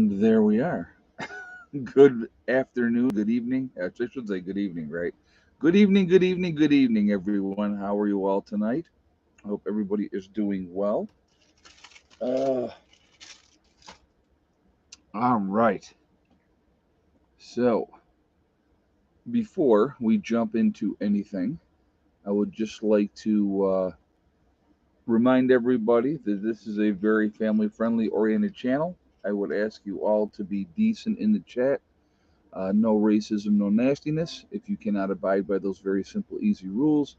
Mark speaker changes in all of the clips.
Speaker 1: And there we are. Good afternoon, good evening. Actually, I should say good evening, right? Good evening, good evening, good evening, everyone. How are you all tonight? I hope everybody is doing well. Uh, all right. So, before we jump into anything, I would just like to remind everybody that this is a very family friendly oriented channel. I would ask you all to be decent in the chat. No racism, no nastiness. If you cannot abide by those very simple, easy rules,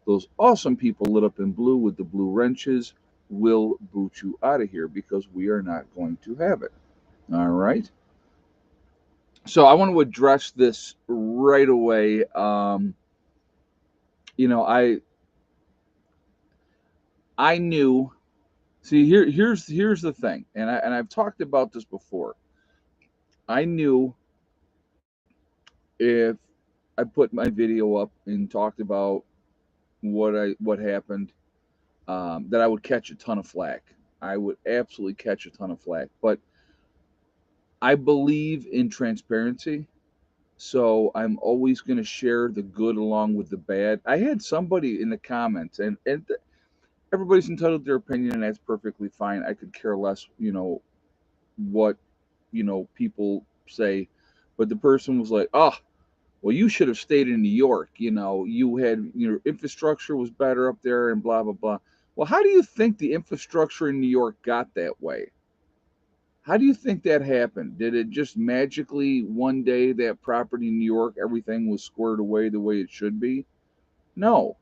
Speaker 1: those awesome people lit up in blue with the blue wrenches will boot you out of here because we are not going to have it. All right. So I want to address this right away. You know, I knew. See, here's the thing, and I've talked about this before. I knew if I put my video up and talked about what happened, that I would catch a ton of flack. I would absolutely catch a ton of flack. But I believe in transparency. So I'm always going to share the good along with the bad. I had somebody in the comments, and everybody's entitled to their opinion, and that's perfectly fine. I could care less, what, people say. But the person was like, oh, well, you should have stayed in New York. You had your infrastructure was better up there and blah, blah, blah. Well, how do you think the infrastructure in New York got that way? How do you think that happened? Did it just magically one day that property in New York, everything was squared away the way it should be? No,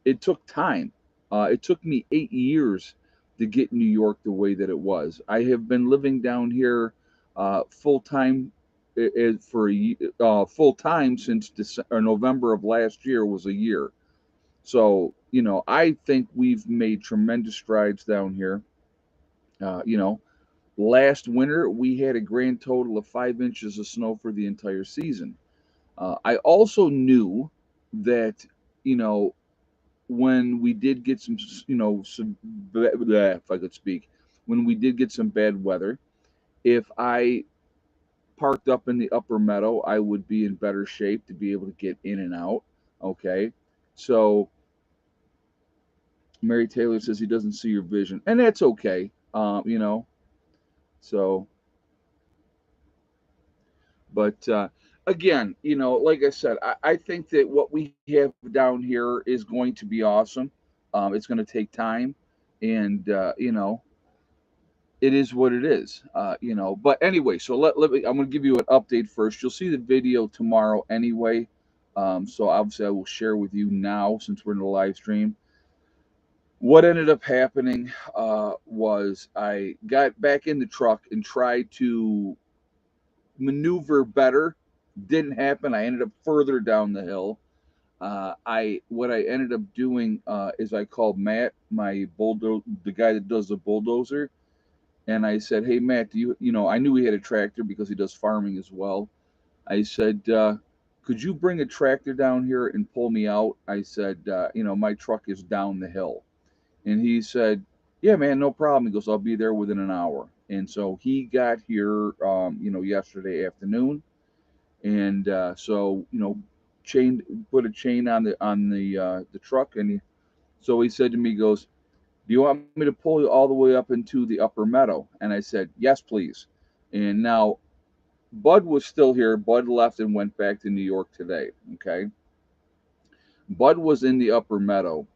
Speaker 1: it took time. It took me 8 years to get New York the way that it was. I have been living down here full time full time since November of last year was a year. So I think we've made tremendous strides down here. Uh, you know, Last winter, we had a grand total of 5 inches of snow for the entire season. I also knew that, you know, when we did get if I could speak, when we did get some bad weather, if I parked up in the upper meadow, I would be in better shape to be able to get in and out. Okay. So Mary Taylor says he doesn't see your vision, and that's okay. So But again, like I said, I think that what we have down here is going to be awesome. It's going to take time, and it is what it is. But anyway, so let me. I'm going to give you an update first. You'll see the video tomorrow anyway. So obviously, I will share with you now since we're in the live stream. What ended up happening was I got back in the truck and tried to maneuver better. Didn't happen. I ended up further down the hill. I what I ended up doing is I called Matt, the guy that does the bulldozer, and I said, "Hey Matt, I knew he had a tractor because he does farming as well. I said, could you bring a tractor down here and pull me out? I said, my truck is down the hill." And he said, "Yeah, man, no problem." He goes, "I'll be there within an hour." And so he got here, yesterday afternoon, and so chain put a chain on the truck, and so he said to me, he goes, "Do you want me to pull you all the way up into the upper meadow?" And I said, "Yes, please." And now Bud was still here. Bud left and went back to New York today. Okay, Bud was in the upper meadow.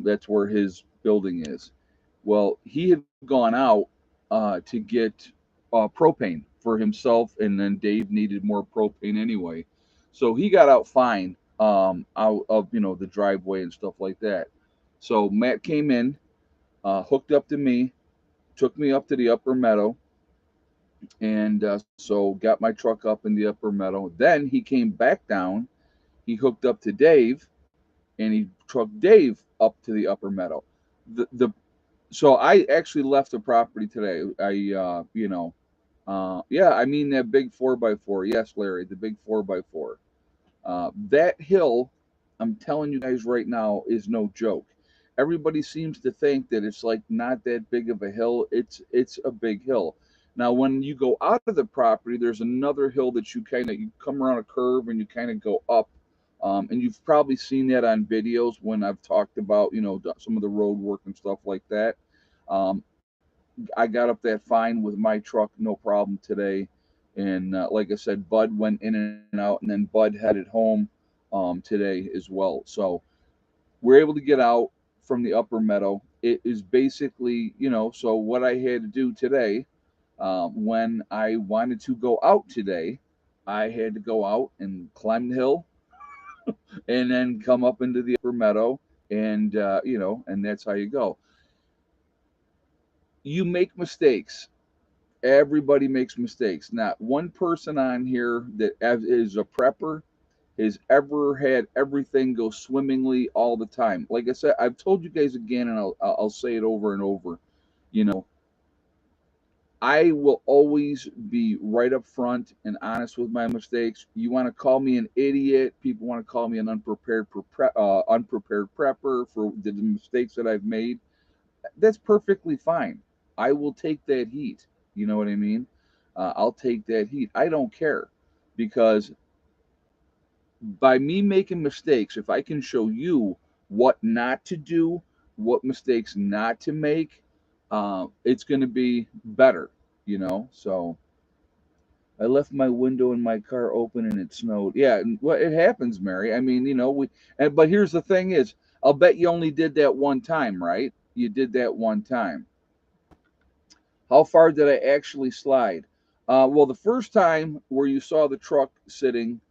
Speaker 1: That's where his building is. Well, he had gone out to get propane for himself, and then Dave needed more propane anyway. So he got out fine, out of the driveway and stuff like that. So Matt came in, hooked up to me, took me up to the upper meadow, and so got my truck up in the upper meadow. Then he came back down. He hooked up to Dave, and he trucked Dave up to the upper meadow. The So I actually left the property today. Yeah, I mean that big 4x4. Yes, Larry, the big 4x4. That hill, I'm telling you guys right now, is no joke. Everybody seems to think that it's like not that big of a hill. It's a big hill. Now, when you go out of the property, there's another hill that you come around a curve and you kind of go up. And you've probably seen that on videos when I've talked about, some of the road work and stuff like that. Um, I got up that fine with my truck, no problem today. And like I said, Bud went in and out, and then Bud headed home today as well. So we're able to get out from the upper meadow. It is basically, so what I had to do today, when I wanted to go out today, I had to go out and climb the hill and then come up into the upper meadow, and and that's how you go. You make mistakes. Everybody makes mistakes. Not one person on here that is a prepper has ever had everything go swimmingly all the time. Like I said, I've told you guys again, and I'll say it over and over. You know, I will always be right up front and honest with my mistakes. You want to call me an idiot? People want to call me an unprepared prepper for the mistakes that I've made. That's perfectly fine. I will take that heat. You know what I mean? I'll take that heat. I don't care because by me making mistakes, if I can show you what not to do, what mistakes not to make, it's going to be better. So I left my window in my car open and it snowed. Yeah, well, it happens, Mary. I mean, but here's the thing is, I'll bet you only did that one time, right? You did that one time. How far did I actually slide? Well, the first time where you saw the truck sitting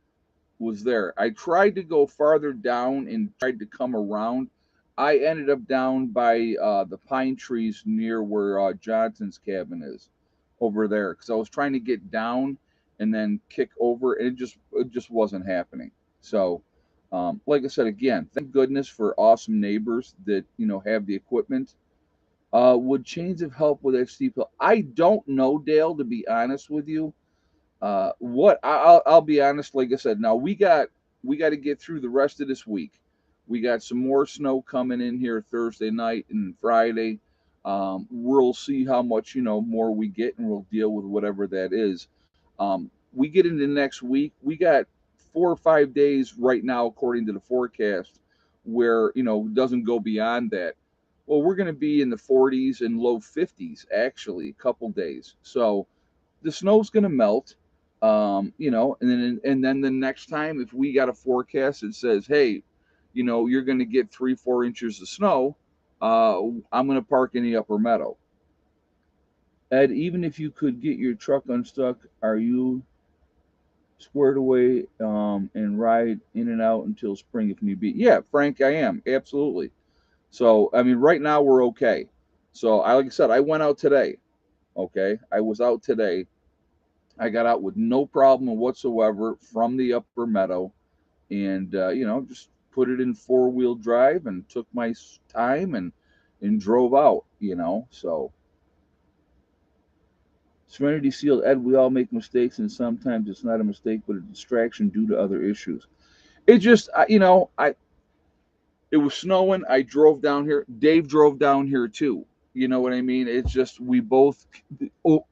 Speaker 1: was there. I tried to go farther down and tried to come around. I ended up down by the pine trees near where Johnson's cabin is, over there, because I was trying to get down and then kick over, and it just wasn't happening. So, like I said again, thank goodness for awesome neighbors that have the equipment. Would chains have helped with that steep hill? I don't know, Dale. To be honest with you, I'll be honest. Like I said, now we got to get through the rest of this week. We got some more snow coming in here Thursday night and Friday. We'll see how much more we get, and we'll deal with whatever that is. We get into next week. We got 4 or 5 days right now, according to the forecast, where doesn't go beyond that. Well, we're going to be in the 40s and low 50s actually, a couple days. So the snow's going to melt. And then the next time, if we got a forecast that says, hey, you're going to get 3-4 inches of snow, I'm going to park in the upper meadow. Ed, even if you could get your truck unstuck, are you squared away and ride in and out until spring if need be? Yeah, Frank, I am absolutely. So I mean, right now we're okay. So like I said, I went out today. Okay, I was out today. I got out with no problem whatsoever from the upper meadow, and just put it in 4-wheel drive and took my time and drove out. So Serenity Sealed, Ed, we all make mistakes, and sometimes it's not a mistake but a distraction due to other issues. It just I it was snowing. I drove down here. Dave drove down here too. You know what I mean? It's just we both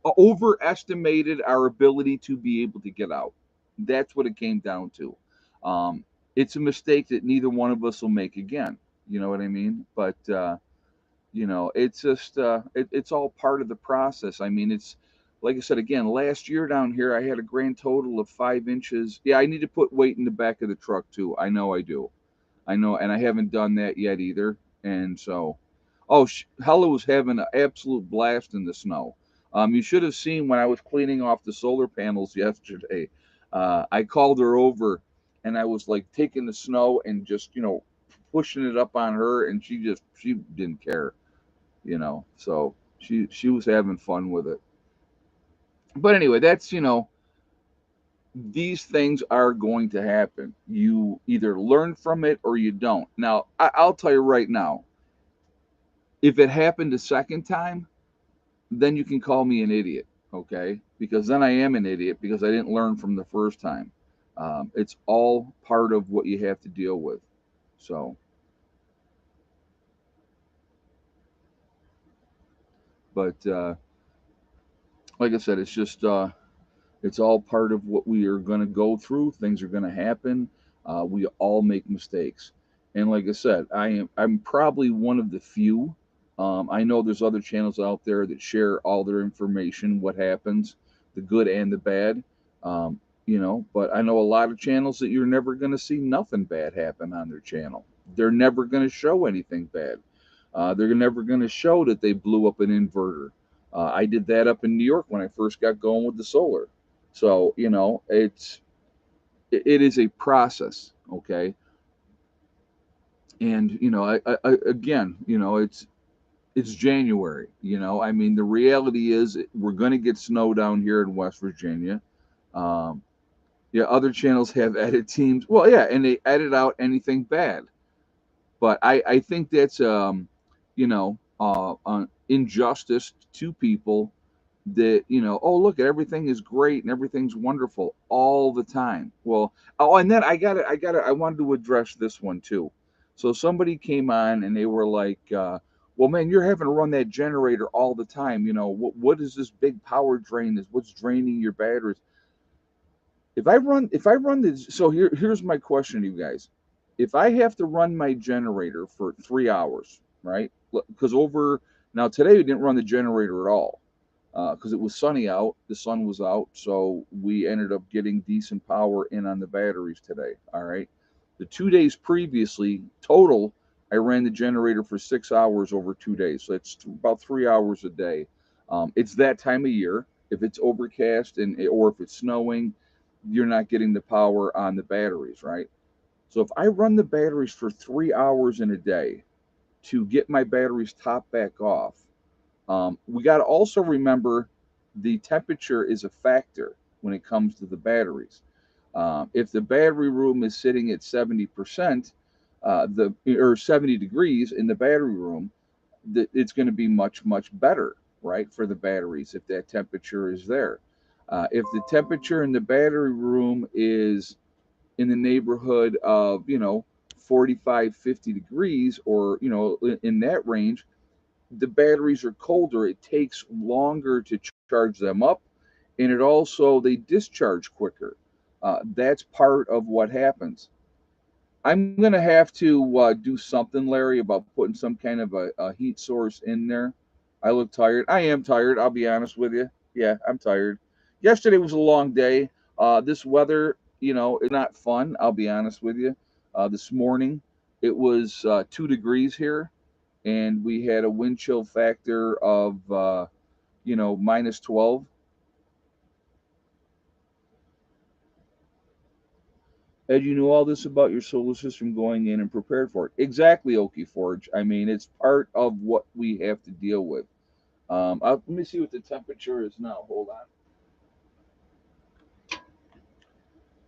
Speaker 1: overestimated our ability to be able to get out. That's what it came down to. Um, it's a mistake that neither one of us will make again. You know what I mean? But it's just it's all part of the process. I mean, it's like I said again. Last year down here, I had a grand total of 5 inches. Yeah, I need to put weight in the back of the truck too. I know I do. I know, and I haven't done that yet either. And so, oh, Hella was having an absolute blast in the snow. You should have seen when I was cleaning off the solar panels yesterday. I called her over, and I was like taking the snow and just pushing it up on her, and she didn't care. So she was having fun with it. But anyway, that's these things are going to happen. You either learn from it or you don't. Now, I'll tell you right now, if it happened a second time, then you can call me an idiot, okay? Because then I am an idiot because I didn't learn from the first time. It's all part of what you have to deal with. So, but like I said, it's just it's all part of what we are going to go through. Things are going to happen. We all make mistakes, and like I said, I'm probably one of the few. I know there's other channels out there that share all their information, what happens, the good and the bad. But I know a lot of channels that you're never going to see nothing bad happen on their channel. They're never going to show anything bad. They're never going to show that they blew up an inverter. I did that up in New York when I first got going with the solar. So it is a process, okay? And again, it's January. I mean, the reality is we're going to get snow down here in West Virginia. Um, yeah, other channels have edit teams. Well, yeah, and they edit out anything bad. But I think that's injustice to people that oh look, everything is great and everything's wonderful all the time. Well, oh, and then I wanted to address this one too. So somebody came on and they were like, well, man, you're having to run that generator all the time. What is this big power drain? Is what's draining your batteries? If I run this, so here's my question to you guys. If I have to run my generator for 3 hours, right? Because over now today we didn't run the generator at all because it was sunny out. The sun was out, so we ended up getting decent power in on the batteries today. All right. The 2 days previously, total, I ran the generator for 6 hours over 2 days. So it's about 3 hours a day. It's that time of year. If it's overcast or if it's snowing, you're not getting the power on the batteries, right? So if I run the batteries for 3 hours in a day to get my batteries top back off, we got to also remember the temperature is a factor when it comes to the batteries. If the battery room is sitting at 70%, the or 70 degrees in the battery room, it's going to be much better, right, for the batteries if that temperature is there. If the temperature in the battery room is in the neighborhood of 45, 50 degrees, or in that range, the batteries are colder. It takes longer to charge them up, and it also they discharge quicker. That's part of what happens. I'm gonna have to do something, Larry, about putting some kind of a heat source in there. I look tired. I am tired. I'll be honest with you. Yeah, I'm tired. Yesterday was a long day. This weather, is not fun. I'll be honest with you. This morning, it was 2 degrees here, and we had a wind chill factor of minus 12. Ed, you knew all this about your solar system going in and prepared for it. Exactly, Okie Forge. I mean, it's part of what we have to deal with. Let me see what the temperature is now. Hold on.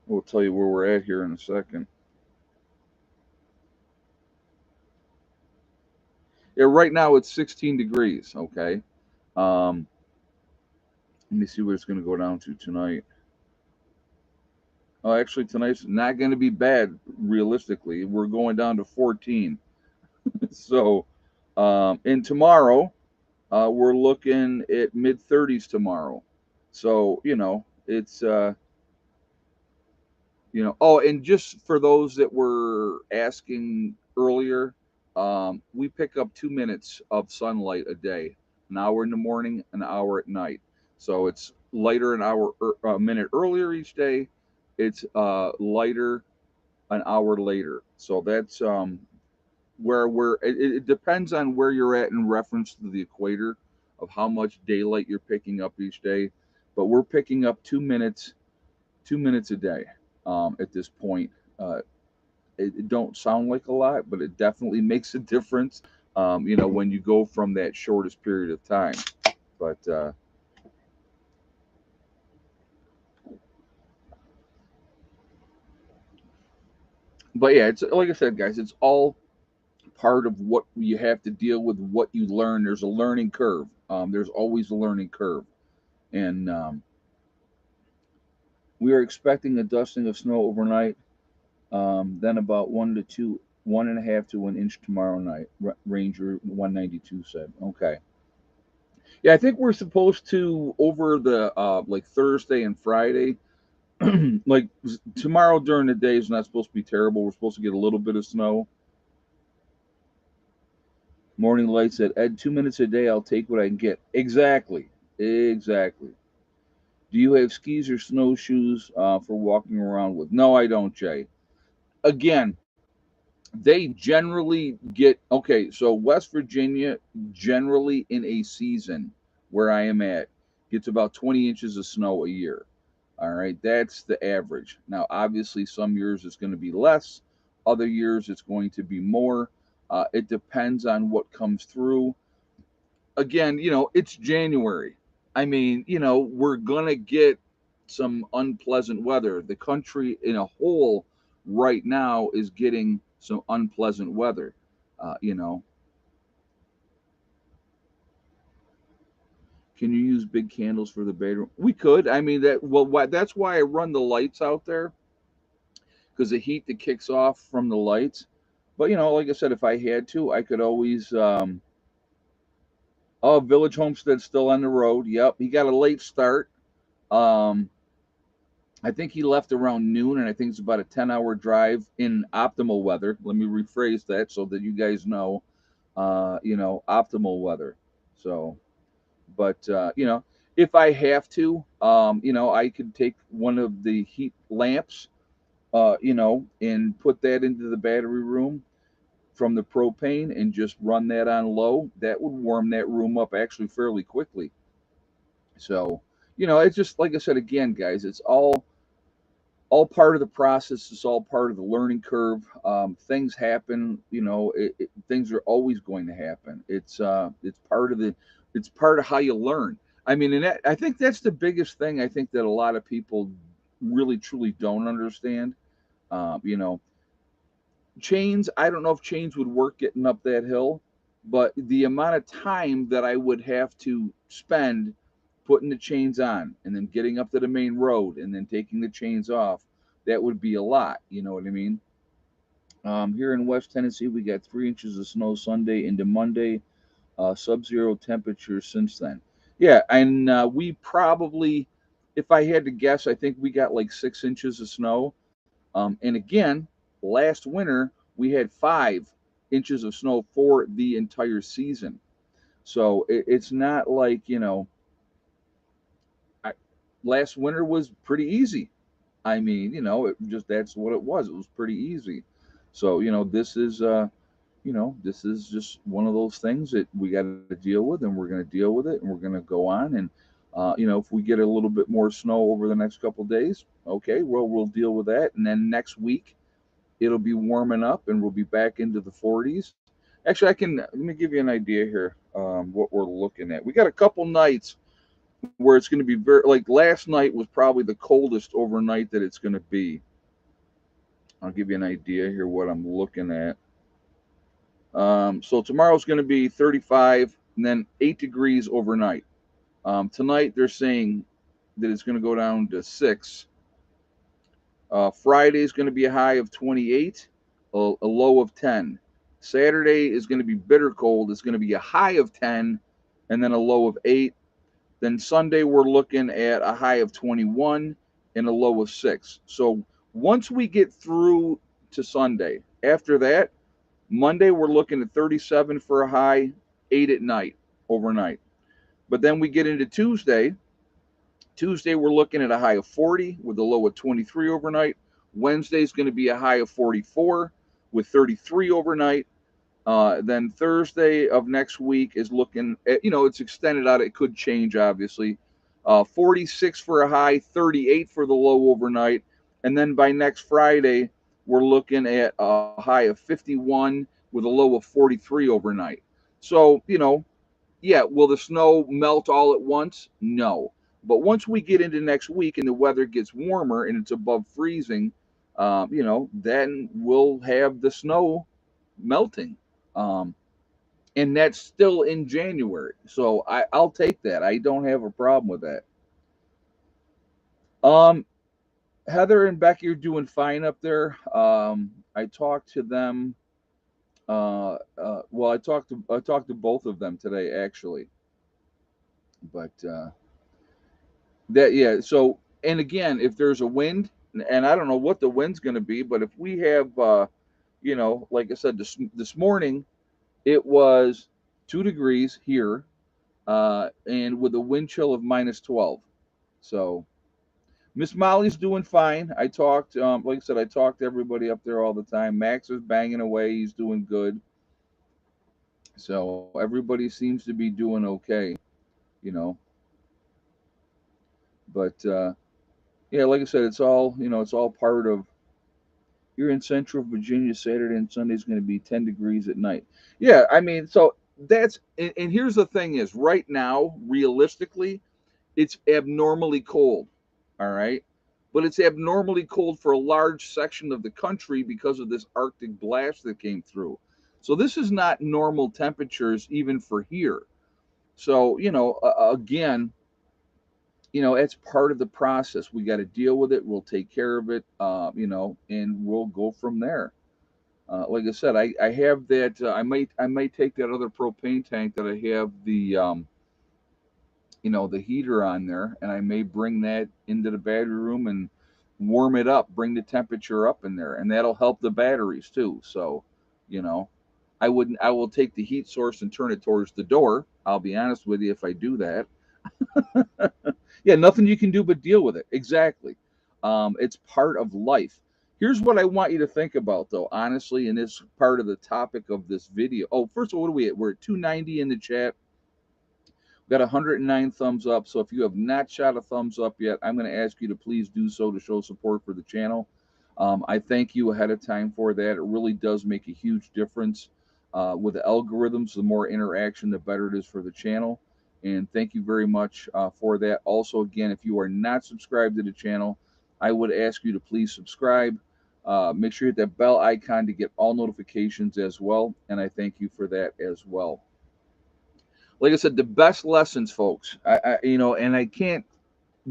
Speaker 1: We'll tell you where we're at here in a second. Yeah, right now it's 16 degrees. Okay. Um, Let me see what it's going to go down to tonight. Oh, actually, tonight's not going to be bad. Realistically, we're going down to 14. So, and tomorrow, we're looking at mid 30s tomorrow. So, it's oh, and just for those that were asking earlier, we pick up 2 minutes of sunlight a day, an hour in the morning, an hour at night. So it's lighter a minute earlier each day. It's lighter an hour later. So that's it depends on where you're at in reference to the equator of how much daylight you're picking up each day. But we're picking up 2 minutes, 2 minutes a day at this point. Uh, it don't sound like a lot, but it definitely makes a difference. When you go from that shortest period of time. But yeah, it's like I said, guys. It's all part of what you have to deal with. What you learn. There's a learning curve. There's always a learning curve, and we are expecting a dusting of snow overnight. Then about 1 to 2, 1.5 to 1 inch tomorrow night. Ranger 192 said. Okay. Yeah, I think we're supposed to over the like Thursday and Friday. Like tomorrow during the day is not supposed to be terrible. We're supposed to get a little bit of snow. Morning light said, Ed, 2 minutes a day, I'll take what I can get. Exactly. Exactly. Do you have skis or snowshoes for walking around with? No, I don't, Jay. Again, they generally get okay. So West Virginia, generally in a season where I am at, gets about 20 inches of snow a year. All right, that's the average. Now, obviously, some years it's going to be less, other years it's going to be more. It depends on what comes through. Again, it's January. I mean, we're going to get some unpleasant weather. The country in a whole right now is getting some unpleasant weather. Uh, you know, can you use big candles for the bedroom? We could. I mean, that's why I run the lights out there because the heat that kicks off from the lights. But like I said, if I had to, I could always. Oh, Village Homestead still on the road. Yep, he got a late start. Um, I think he left around noon, and I think it's about a 10-hour drive in optimal weather. Let me rephrase that so that you guys know, optimal weather. So, but if I have to, I could take one of the heat lamps, and put that into the battery room from the propane and just run that on low. That would warm that room up actually fairly quickly. So, it's just like I said again, guys. It's all part of the process. It's all part of the learning curve. Things happen. Things are always going to happen. It's part of the. It's part of how you learn. I mean, and I think that's the biggest thing. I think that a lot of people really truly don't understand. Um, you know, chains. I don't know if chains would work getting up that hill, but the amount of time that I would have to spend putting the chains on and then getting up to the main road and then taking the chains off, that would be a lot. You know what I mean? Here in West Tennessee, we got 3 inches of snow Sunday into Monday, sub-zero temperatures since then. Yeah, and we probably, if I had to guess, I think we got like 6 inches of snow. And again, last winter we had 5 inches of snow for the entire season. So it's not like I, last winter was pretty easy. I mean, it just that's what it was. It was pretty easy. So this is just one of those things that we got to deal with, and we're going to deal with it, and we're going to go on. And if we get a little bit more snow over the next couple of days, okay, well, we'll deal with that. And then next week it'll be warming up, and we'll be back into the 40s. Actually, let me give you an idea here. What we're looking at. We got a couple nights where it's going to be very like last night was probably the coldest overnight that it's going to be. I'll give you an idea here what I'm looking at. So tomorrow's going to be 35 and then 8 degrees overnight. Tonight they're saying that it's going to go down to 6. Friday is going to be a high of 28, a low of 10. Saturday is going to be bitter cold. It's going to be a high of 10 and then a low of 8. Then Sunday, we're looking at a high of 21 and a low of 6. So once we get through to Sunday, after that, Monday, we're looking at 37 for a high, 8 at night, overnight. But then we get into Tuesday. Tuesday, we're looking at a high of 40 with a low of 23 overnight. Wednesday is going to be a high of 44 with 33 overnight. Then Thursday of next week is looking at, it's extended out. It could change, obviously. 46 for a high, 38 for the low overnight. And then by next Friday, we're looking at a high of 51 with a low of 43 overnight. So, yeah, will the snow melt all at once? No. But once we get into next week and the weather gets warmer and it's above freezing, then we'll have the snow melting. Um, and that's still in January. So I'll take that. I don't have a problem with that. Um, Heather and Becky are doing fine up there. I talked to them. Well, I talked to both of them today actually. But that yeah. So and again, if there's a wind, and I don't know what the wind's going to be, but if we have, like I said, this morning it was 2 degrees here, and with a wind chill of -12. So Miss Molly's doing fine. I talked, like I said, I talked to everybody up there all the time. Max is banging away. He's doing good. So everybody seems to be doing okay, you know. But yeah, like I said, it's all part of. You're in Central Virginia. Saturday and Sunday is going to be 10 degrees at night. Yeah, I mean, so that's and here's the thing: is right now, realistically, it's abnormally cold. All right. But it's abnormally cold for a large section of the country because of this Arctic blast that came through. So this is not normal temperatures even for here. So, again, it's part of the process. We got to deal with it. We'll take care of it, and we'll go from there. Like I said, I have that. I might take that other propane tank that I have the heater on there, and I may bring that into the battery room and warm it up, bring the temperature up in there, and that'll help the batteries too. So, you know, I will take the heat source and turn it towards the door. I'll be honest with you if I do that. Yeah, nothing you can do but deal with it. Exactly. It's part of life. Here's what I want you to think about, though, honestly, and it's part of the topic of this video. Oh, first of all, what are we at? We're at 290 in the chat. We've got 109 thumbs up. So if you have not shot a thumbs up yet, I'm going to ask you to please do so to show support for the channel. I thank you ahead of time for that. It really does make a huge difference with the algorithms. The more interaction, the better it is for the channel. And thank you very much for that. Also, again, if you are not subscribed to the channel, I would ask you to please subscribe. Make sure you hit that bell icon to get all notifications as well. And I thank you for that as well. Like I said, the best lessons, folks. And I can't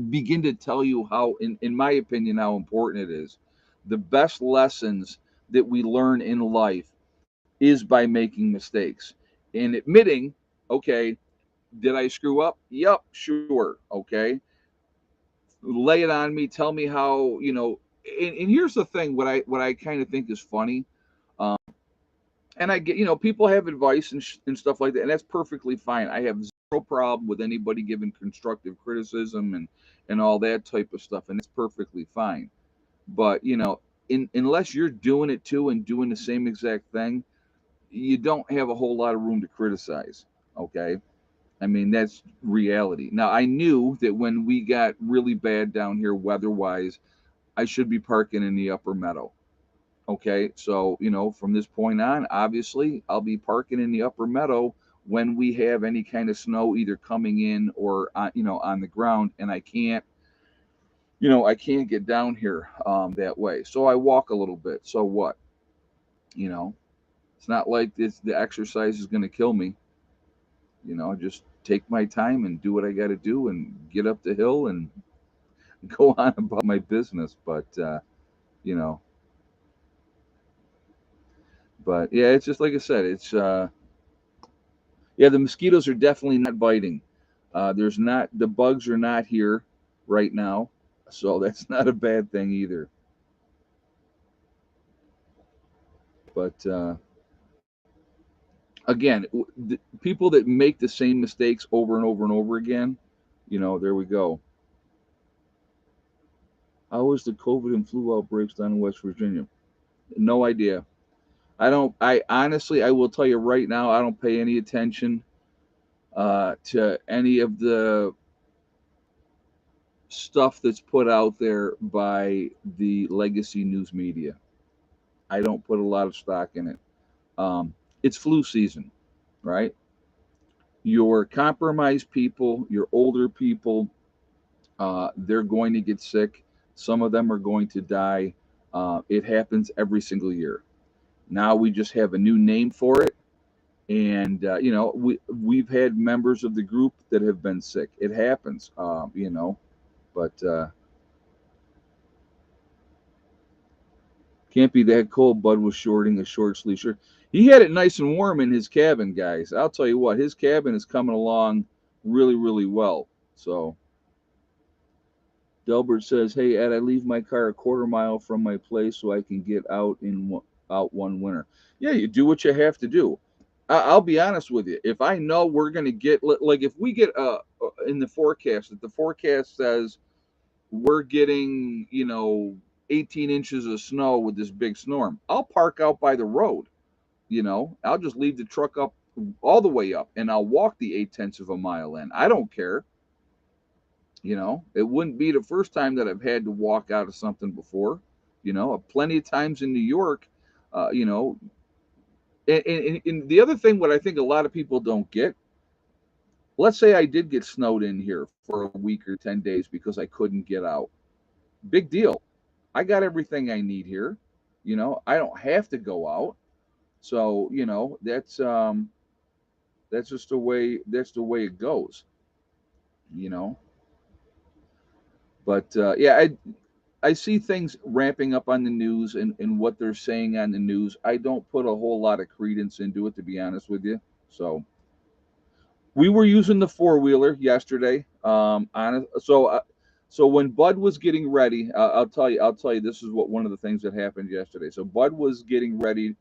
Speaker 1: begin to tell you how, in my opinion, how important it is. The best lessons that we learn in life is by making mistakes and admitting, okay, did I screw up? Yep, sure. Okay, lay it on me. Tell me how. And here's the thing: what I kind of think is funny. Um, and I get, people have advice and stuff like that, and that's perfectly fine. I have zero problem with anybody giving constructive criticism and all that type of stuff, and it's perfectly fine. But unless you're doing it too and doing the same exact thing, you don't have a whole lot of room to criticize. Okay, I mean that's reality. Now I knew that when we got really bad down here weather-wise, I should be parking in the upper meadow. Okay, so from this point on, obviously, I'll be parking in the upper meadow when we have any kind of snow either coming in or on the ground, and I can't get down here that way. So I walk a little bit. So what? You know, it's not like the exercise is going to kill me. Just take my time and do what I got to do and get up the hill and go on about my business. You know, but yeah, it's just like I said. It's Yeah, the mosquitoes are definitely not biting. There's not The bugs are not here right now, so that's not a bad thing either. But again, the people that make the same mistakes over and over and over again, there we go. How is the COVID and flu outbreaks down in West Virginia? No idea. I don't. I honestly, I will tell you right now, I don't pay any attention to any of the stuff that's put out there by the legacy news media. I don't put a lot of stock in it. It's flu season, right? Your compromised people, your older people, they're going to get sick. Some of them are going to die. It happens every single year. Now we just have a new name for it, and we've had members of the group that have been sick. It happens, but can't be that cold. Bud was shorting a short sleeve shirt. He had it nice and warm in his cabin, guys. I'll tell you what, his cabin is coming along really, really well. So Delbert says, "Hey Ed, I leave my car a quarter mile from my place so I can get out one winter." Yeah, you do what you have to do. I'll be honest with you. If I know we're going to get like if we get in the forecast, if the forecast says we're getting 18 inches of snow with this big storm, I'll park out by the road. I'll just leave the truck up all the way up, and I'll walk the 8/10 of a mile in. I don't care. It wouldn't be the first time that I've had to walk out of something before. Plenty of times in New York. Uh, you know, and the other thing, what I think a lot of people don't get, let's say I did get snowed in here for a week or 10 days because I couldn't get out. Big deal. I got everything I need here. I don't have to go out. So, that's just the way it goes, you know. But yeah, I see things ramping up on the news and what they're saying on the news. I don't put a whole lot of credence into it, to be honest with you. So we were using the four wheeler yesterday. So when Bud was getting ready, I'll tell you, this is what one of the things that happened yesterday. So Bud was getting ready.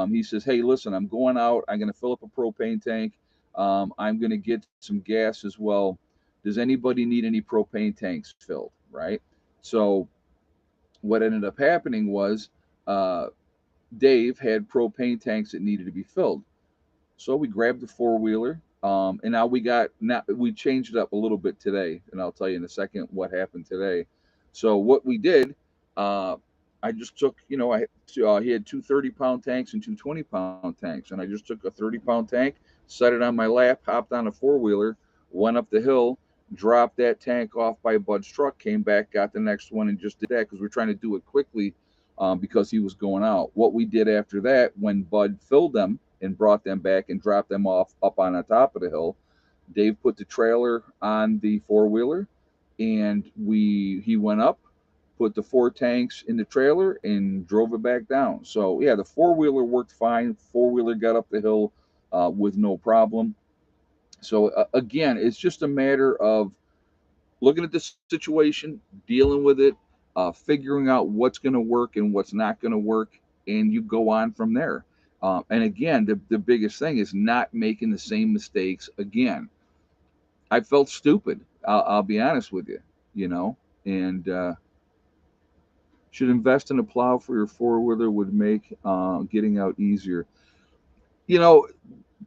Speaker 1: He says, "Hey, listen, I'm going out. I'm going to fill up a propane tank. I'm going to get some gas as well. Does anybody need any propane tanks filled?" Right. So what ended up happening was uh, Dave had propane tanks that needed to be filled. So we grabbed the four wheeler, and now we changed it up a little bit today, and I'll tell you in a second what happened today. So what we did, uh, I just took, he had two 30-pound tanks and two 20-pound tanks, and I just took a 30-pound tank, set it on my lap, hopped on a four wheeler, went up the hill, dropped that tank off by Bud's truck, came back, got the next one, and just did that because we're trying to do it quickly because he was going out. What we did after that, when Bud filled them and brought them back and dropped them off up on the top of the hill, Dave put the trailer on the four wheeler, and he went up, put the four tanks in the trailer, and drove it back down. So yeah, the four wheeler worked fine. Four wheeler got up the hill with no problem. So again, it's just a matter of looking at the situation, dealing with it, figuring out what's going to work and what's not going to work, and you go on from there. And again, the biggest thing is not making the same mistakes again. I felt stupid. I'll be honest with you, you know, and should invest in a plow for your four wheeler would make getting out easier. You know,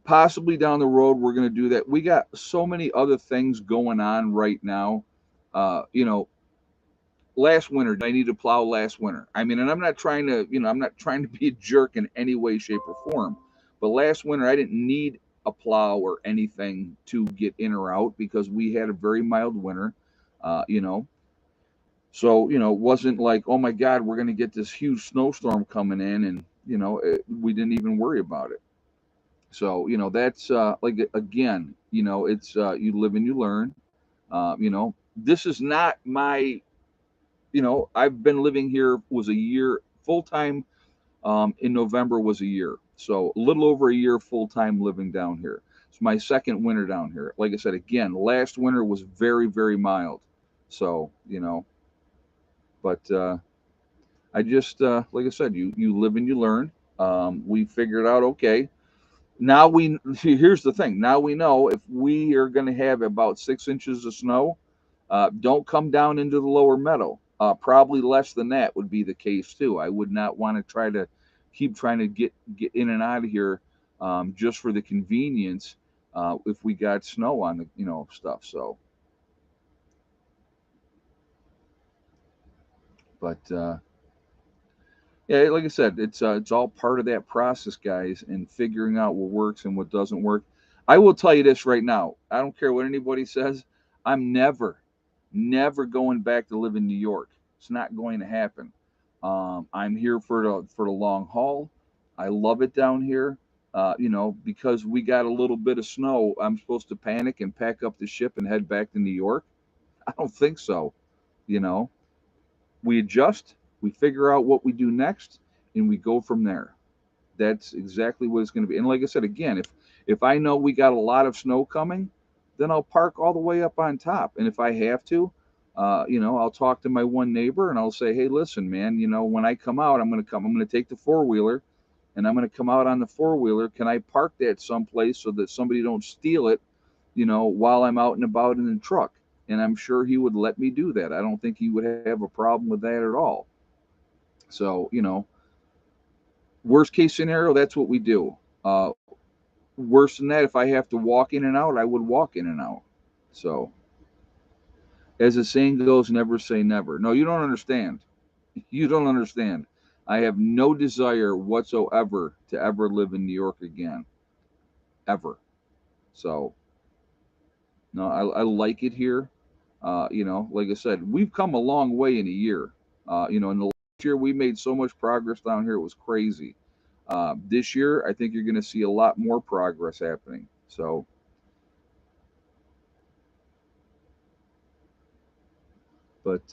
Speaker 1: possibly down the road we're going to do that. We got so many other things going on right now. You know, last winter, did I need to plow last winter? I mean, and I'm not trying to be a jerk in any way, shape, or form. But last winter, I didn't need a plow or anything to get in or out because we had a very mild winter. Uh, you know, so it wasn't like, oh my God, we're going to get this huge snowstorm coming in, and we didn't even worry about it. So that's like again, it's you live and you learn. This is not my I've been living here was a year full time. In November was a year, so a little over a year full time living down here. It's my second winter down here. Like I said, again, last winter was very, very mild. So but I just like I said, you live and you learn. We figured out okay. Now here's the thing. Now we know if we are going to have about 6 inches of snow, don't come down into the lower meadow. Probably less than that would be the case too. I would not want to keep trying to get in and out of here just for the convenience if we got snow on the stuff. So, but yeah, like I said, it's all part of that process, guys, and figuring out what works and what doesn't work. I will tell you this right now. I don't care what anybody says. I'm never going back to live in New York. It's not going to happen. I'm here for the long haul. I love it down here. Because we got a little bit of snow, I'm supposed to panic and pack up the ship and head back to New York. I don't think so. You know, we adjust, we figure out what we do next, and we go from there. That's exactly what it's going to be. And like I said, again, if I know we got a lot of snow coming, then I'll park all the way up on top. And if I have to, I'll talk to my one neighbor and I'll say, hey, listen, man, when I come out, I'm going to take the four wheeler and I'm going to come out on the four wheeler. Can I park that someplace so that somebody don't steal it, while I'm out and about in the truck? And I'm sure he would let me do that. I don't think he would have a problem with that at all. So, worst case scenario, that's what we do. Uh, Worse than that, if I have to walk in and out, I would walk in and out. So, as the saying goes, never say never. No, you don't understand. You don't understand. I have no desire whatsoever to ever live in New York again, ever. So, no, I like it here. Like I said, we've come a long way in a year. In the last year, we made so much progress down here, it was crazy. This year, I think you're going to see a lot more progress happening. So, but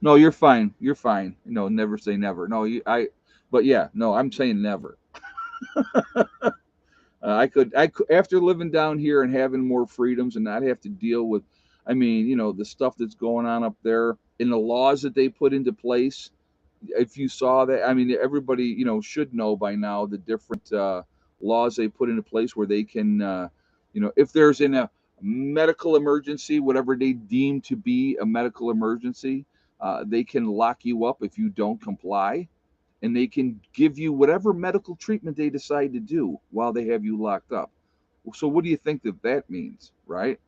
Speaker 1: no, you're fine. You're fine. Never say never. No, but yeah, no, I'm saying never. I could, after living down here and having more freedoms and not have to deal with, I mean, the stuff that's going on up there and the laws that they put into place. If you saw that, I mean, everybody, should know by now the different laws they put into place where they can, if there's in a medical emergency, whatever they deem to be a medical emergency, they can lock you up if you don't comply, and they can give you whatever medical treatment they decide to do while they have you locked up. So, what do you think that means, right?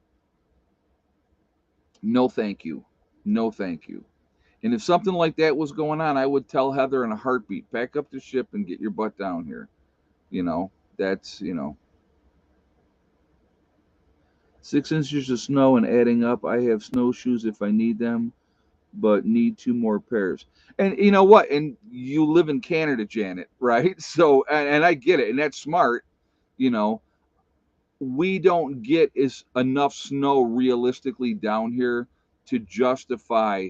Speaker 1: No, thank you. No, thank you. And if something like that was going on, I would tell Heather in a heartbeat, pack up the ship and get your butt down here. You know, that's, 6 inches of snow and adding up. I have snowshoes if I need them, but need two more pairs. And you know what? And you live in Canada, Janet, right? So, and I get it. And that's smart. You know, we don't get is enough snow realistically down here to justify,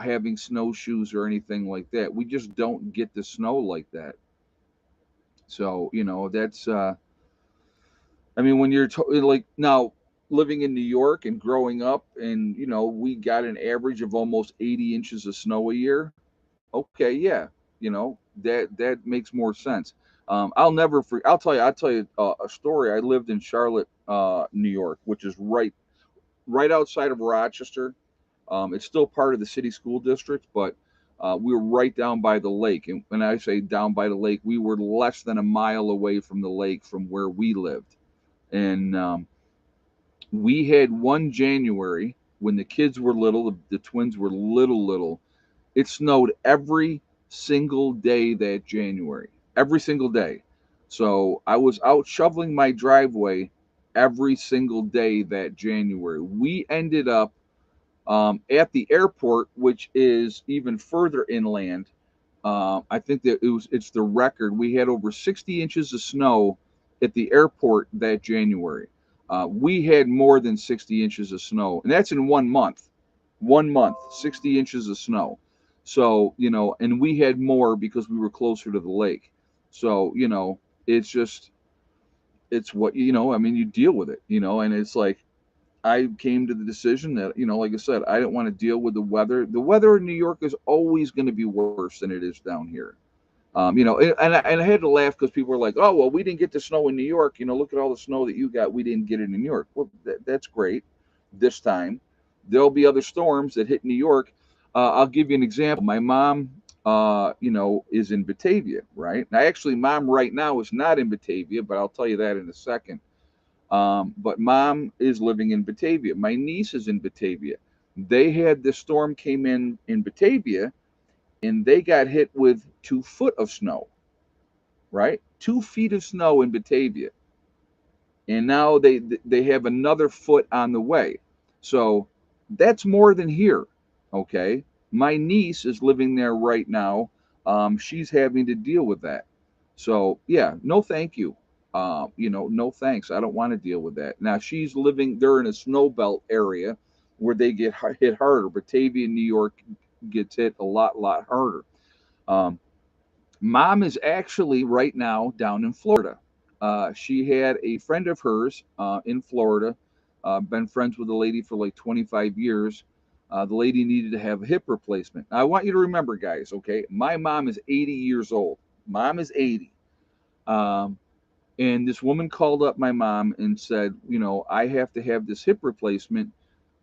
Speaker 1: having snowshoes or anything like that. We just don't get the snow like that. So, that's, I mean, when like now living in New York and growing up, and, we got an average of almost 80 inches of snow a year. Okay, yeah, that makes more sense. I'll tell you a story. I lived in Charlotte, New York, which is right outside of Rochester. It's still part of the city school district, but we were right down by the lake. And when I say down by the lake, we were less than a mile away from the lake from where we lived. And we had one January when the kids were little, the twins were little. It snowed every single day that January, every single day. So I was out shoveling my driveway every single day that January. We ended up at the airport, which is even further inland. I think that it's the record. We had over 60 inches of snow at the airport that January. We had more than 60 inches of snow, and that's in 1 month. 1 month, 60 inches of snow. So, and we had more because we were closer to the lake. So, it's just, it's what, I mean, you deal with it, and it's like, I came to the decision that, like I said, I didn't want to deal with the weather. The weather in New York is always going to be worse than it is down here. And I had to laugh because people were like, "Oh, well, we didn't get the snow in New York. Look at all the snow that you got. We didn't get it in New York." Well, that's great. This time, there'll be other storms that hit New York. I'll give you an example. My mom, is in Batavia, right? Now, actually, mom right now is not in Batavia, but I'll tell you that in a second. But mom is living in Batavia. My niece is in Batavia. They had the storm came in Batavia, and they got hit with 2 foot of snow, right? 2 feet of snow in Batavia, and now they have another foot on the way. So that's more than here. Okay, my niece is living there right now. She's having to deal with that. So yeah, no, thank you. No thanks. I don't want to deal with that. Now she's living. They're in a snow belt area where they get hit harder. Batavia, New York, gets hit a lot harder. Um, Mom is actually right now down in Florida. She had a friend of hers in Florida, been friends with a lady for like 25 years. The lady needed to have a hip replacement. Now, I want you to remember, guys, okay? My mom is 80 years old. Mom is 80. Um, and this woman called up my mom and said, I have to have this hip replacement.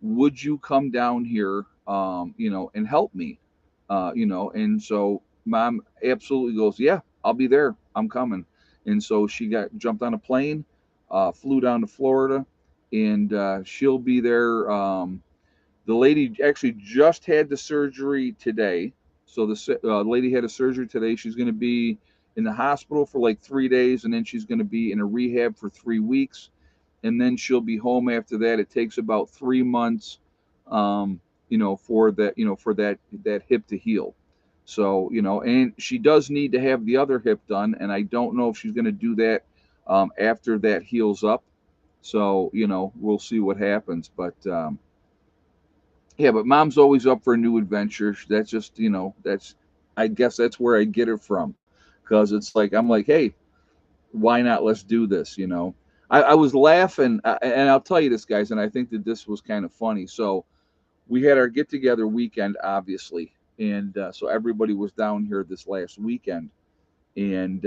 Speaker 1: Would you come down here, and help me? And so mom absolutely goes, yeah, I'll be there. I'm coming. And so she got jumped on a plane, flew down to Florida, and she'll be there. The lady actually just had the surgery today. So the lady had a surgery today. She's going to be in the hospital for like 3 days, and then she's going to be in a rehab for 3 weeks, and then she'll be home after that. It takes about 3 months, for that hip to heal. So and she does need to have the other hip done, and I don't know if she's going to do that after that heals up. So we'll see what happens, but. Yeah, but mom's always up for a new adventure. That's just, I guess that's where I get it from. Because it's like, I'm like, hey, why not? Let's do this, I was laughing, and I'll tell you this, guys, and I think that this was kind of funny. So we had our get together weekend, obviously. And so everybody was down here this last weekend. And,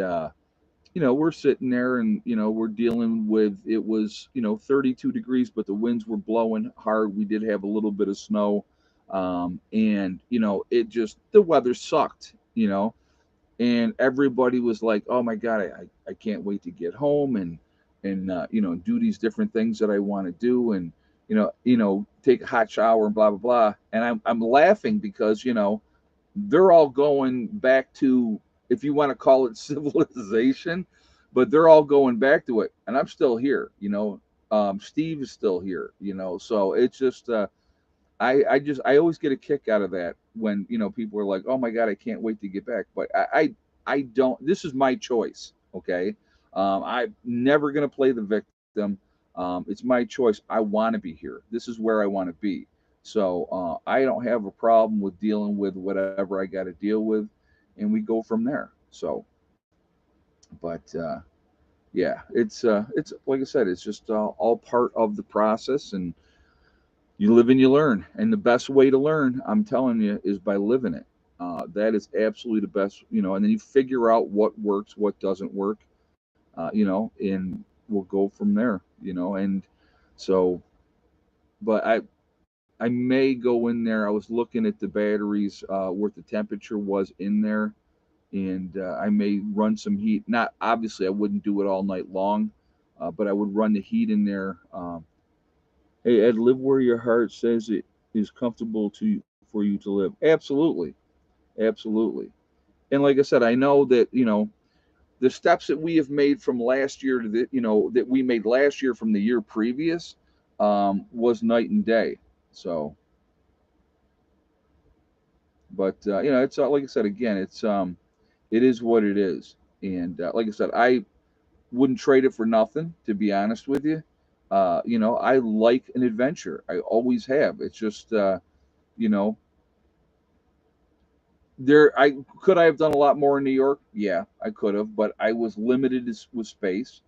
Speaker 1: we're sitting there and, we're dealing with it was, 32 degrees, but the winds were blowing hard. We did have a little bit of snow. And, it just, the weather sucked, and everybody was like, oh my God, I can't wait to get home and do these different things that I want to do. And, take a hot shower and blah, blah, blah. And I'm laughing because, they're all going back to, if you want to call it civilization, but they're all going back to it, and I'm still here. Steve is still here. So it's just, I always get a kick out of that when people are like, oh my God, I can't wait to get back. But I don't. This is my choice. Okay, I'm never gonna play the victim. It's my choice. I want to be here. This is where I want to be. So I don't have a problem with dealing with whatever I got to deal with, and we go from there. So, but yeah, it's like I said, it's just all part of the process, and you live and you learn. And the best way to learn, I'm telling you, is by living it. That is absolutely the best, and then you figure out what works, what doesn't work, and we'll go from there, and so, but I may go in there. I was looking at the batteries, what the temperature was in there, and I may run some heat. Not obviously, I wouldn't do it all night long, but I would run the heat in there. Hey, Ed, live where your heart says it is comfortable for you to live. Absolutely, absolutely. And like I said, I know that the steps that we have made from last year to that we made last year from the year previous was night and day. So, but it's like I said again, it is what it is. And like I said, I wouldn't trade it for nothing, to be honest with you. I like an adventure. I always have. It's just you know I could I have done a lot more in New York. Yeah, I could have, but I was limited with space.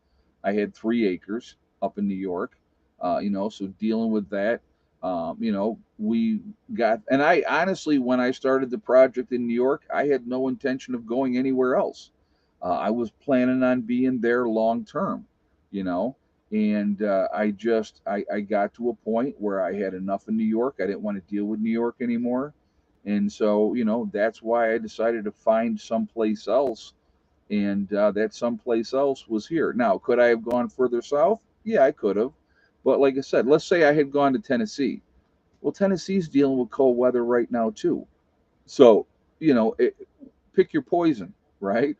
Speaker 1: I had 3 acres up in New York. So dealing with that, we got, and I honestly, when I started the project in New York, I had no intention of going anywhere else. I was planning on being there long term, you know, and I got to a point where I had enough in New York. I didn't want to deal with New York anymore, and so that's why I decided to find someplace else, and that someplace else was here. Now, could I have gone further south? Yeah, I could have, but like I said, let's say I had gone to Tennessee. Well, Tennessee's dealing with cold weather right now too. So pick your poison, right?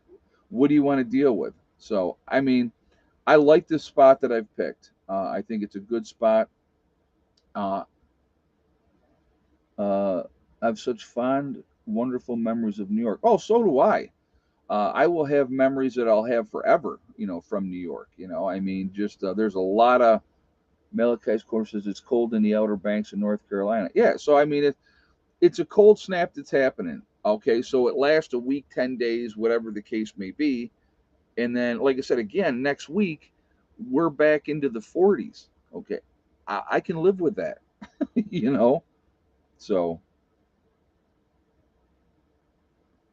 Speaker 1: What do you want to deal with? So I mean, I like this spot that I've picked. I think it's a good spot. Uh, uh, I have such fond, wonderful memories of New York. Oh, so do I. I will have memories that I'll have forever, from New York. I mean, just there's a lot of Malachi's courses. It's cold in the Outer Banks of North Carolina. Yeah, so I mean, it's a cold snap that's happening. Okay, so it lasts a week, 10 days, whatever the case may be. And then, like I said, again, next week, we're back into the 40s. Okay. I can live with that, you know? So,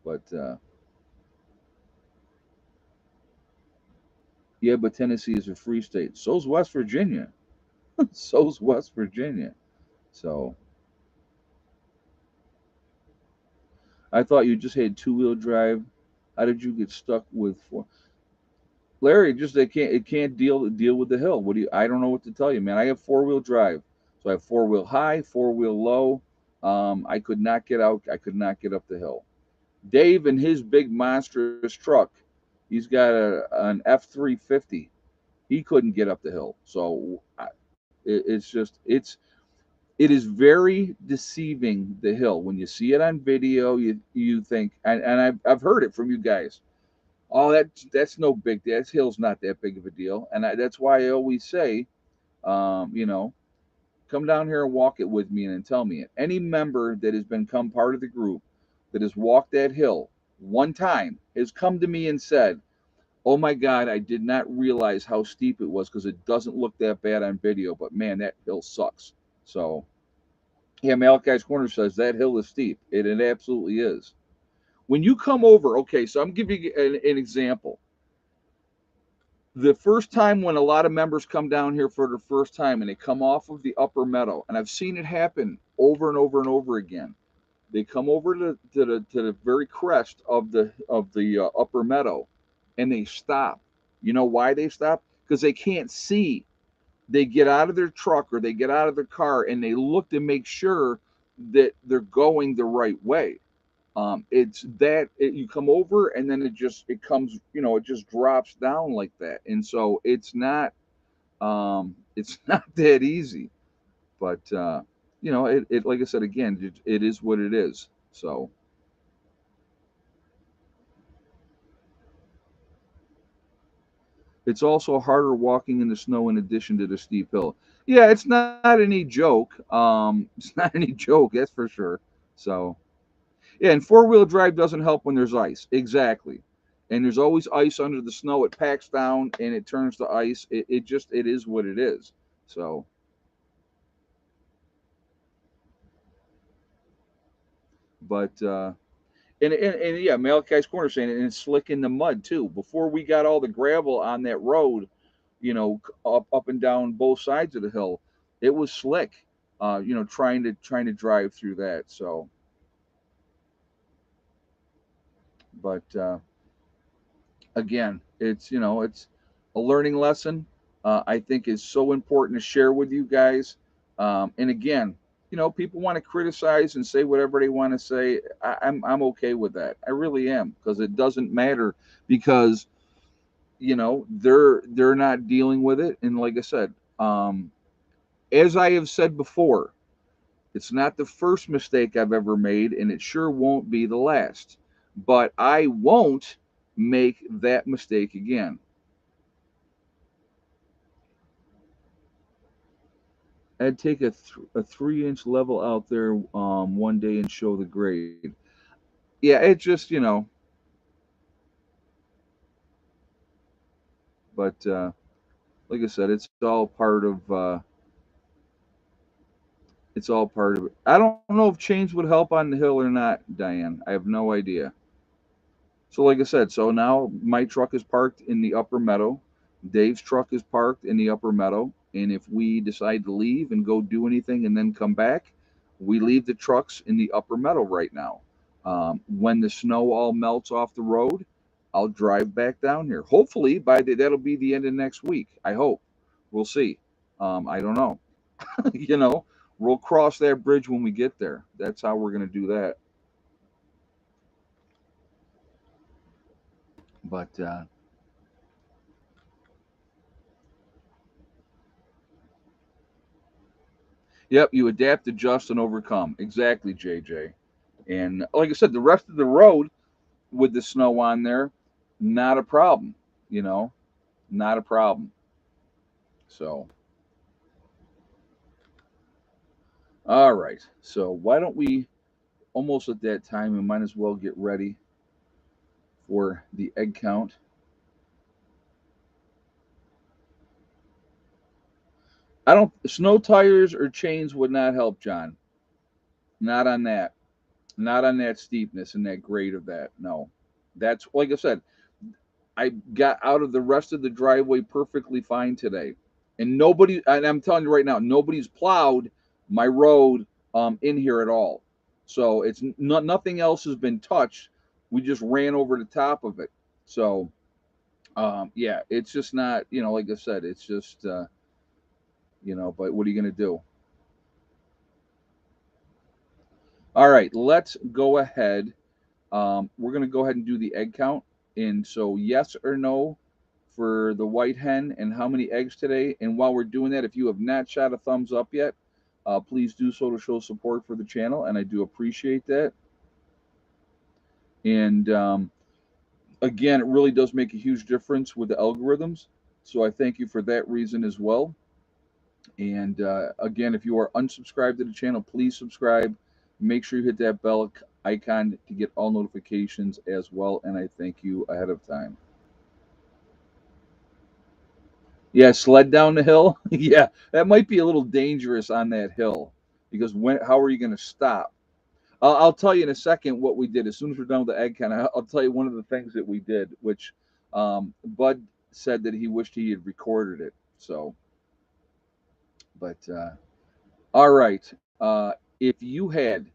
Speaker 1: but, yeah, but Tennessee is a free state. So's West Virginia. So's West Virginia. So, I thought you just had two-wheel drive. How did you get stuck with four? Larry, just it can't deal with the hill. What do you? I don't know what to tell you, man. I have four-wheel drive, so I have four-wheel high, four-wheel low. I could not get out. I could not get up the hill. Dave and his big monstrous truck, he's got an F-350. He couldn't get up the hill. So it is very deceiving, the hill. When you see it on video, you think, and I've heard it from you guys. Oh, that's no big deal. That hill's not that big of a deal, and that's why I always say, you know, come down here and walk it with me, and then tell me it. Any member that has become part of the group that has walked that hill one time has come to me and said, "Oh my God, I did not realize how steep it was because it doesn't look that bad on video, but man, that hill sucks." So, yeah, Malachi's Corner says that hill is steep. It absolutely is. When you come over, okay, so I'm giving you an example. The first time when a lot of members come down here for the first time and they come off of the upper meadow, and I've seen it happen over and over and over again. They come over to the very crest of the upper meadow, and they stop. You know why they stop? Because they can't see. They get out of their truck or they get out of their car and they look to make sure that they're going the right way. It's that you come over and then it comes, it just drops down like that, and so it's not that easy. But it like I said again, it is what it is. So it's also harder walking in the snow in addition to the steep hill. Yeah, it's not any joke. It's not any joke, that's for sure. So yeah, and four-wheel drive doesn't help when there's ice. Exactly. And there's always ice under the snow. It packs down and it turns to ice. It is what it is. So, but and yeah, Malachi's Corner saying it, and it's slick in the mud too. Before we got all the gravel on that road, up and down both sides of the hill, it was slick. Trying to drive through that. So, but again, it's a learning lesson. I think is so important to share with you guys. And again, people want to criticize and say whatever they want to say. I'm okay with that. I really am, because it doesn't matter, because they're not dealing with it. And like I said, as I have said before, it's not the first mistake I've ever made, and it sure won't be the last. But I won't make that mistake again. I'd take a 3-inch level out there one day and show the grade. Yeah, it just but like I said, it's all part of it. I don't know if chains would help on the hill or not, Diane. I have no idea. So like I said, so now my truck is parked in the upper meadow. Dave's truck is parked in the upper meadow. And if we decide to leave and go do anything and then come back, we leave the trucks in the upper meadow right now. When the snow all melts off the road, I'll drive back down here. Hopefully, that'll be the end of next week. I hope. We'll see. I don't know. you know, we'll cross that bridge when we get there. That's how we're going to do that. But yep, you adapt, adjust, and overcome. Exactly, JJ. And like I said, the rest of the road with the snow on there, not a problem. You know, not a problem. So, all right. So, why don't we, almost at that time, we might as well get ready for the egg count. I don't. Snow tires or chains would not help, John. Not on that. Not on that steepness and that grade of that. No, that's like I said. I got out of the rest of the driveway perfectly fine today, and nobody. And I'm telling you right now, nobody's plowed my road in here at all. So it's nothing else has been touched. We just ran over the top of it. So yeah, it's just not. Like I said, it's just But what are you gonna do? All right, let's go ahead. We're going to go ahead and do the egg count. And so, yes or no for the white hen and how many eggs today. And while we're doing that, if you have not shot a thumbs up yet, please do so to show support for the channel. And I do appreciate that. And again, it really does make a huge difference with the algorithms. So I thank you for that reason as well. And again, if you are unsubscribed to the channel, please subscribe. Make sure you hit that bell icon to get all notifications as well. And I thank you ahead of time. Yeah, sled down the hill. Yeah, that might be a little dangerous on that hill because how are you going to stop? I'll tell you in a second what we did. As soon as we're done with the egg count, I'll tell you one of the things that we did, which Bud said that he wished he had recorded it. So, but all right. If you had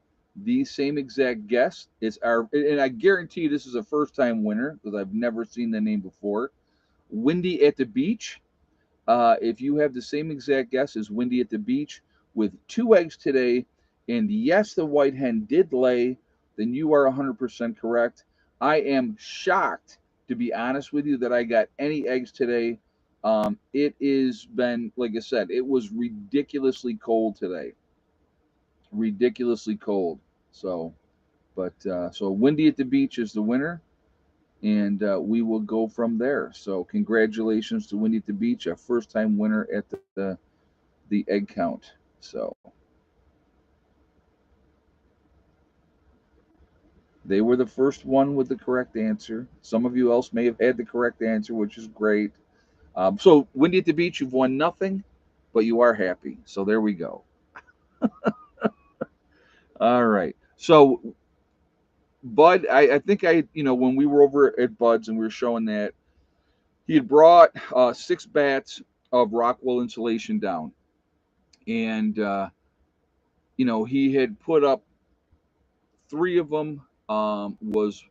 Speaker 1: the same exact guess, and I guarantee this is a first time winner because I've never seen the name before. Windy at the Beach. If you have the same exact guess as Windy at the Beach with 2 eggs today, and yes, the white hen did lay, then you are 100% correct. I am shocked, to be honest with you, that I got any eggs today. It has been, like I said, it was ridiculously cold today. Ridiculously cold. So, so Windy at the Beach is the winner, and we will go from there. So congratulations to Windy at the Beach, a first-time winner at the egg count. So they were the first one with the correct answer. Some of you else may have had the correct answer, which is great. So Windy at the Beach, you've won nothing, but you are happy. So there we go. All right. So Bud, I think when we were over at Bud's and we were showing that, he had brought 6 bats of Rockwell insulation down, and he had put up 3 of them. Was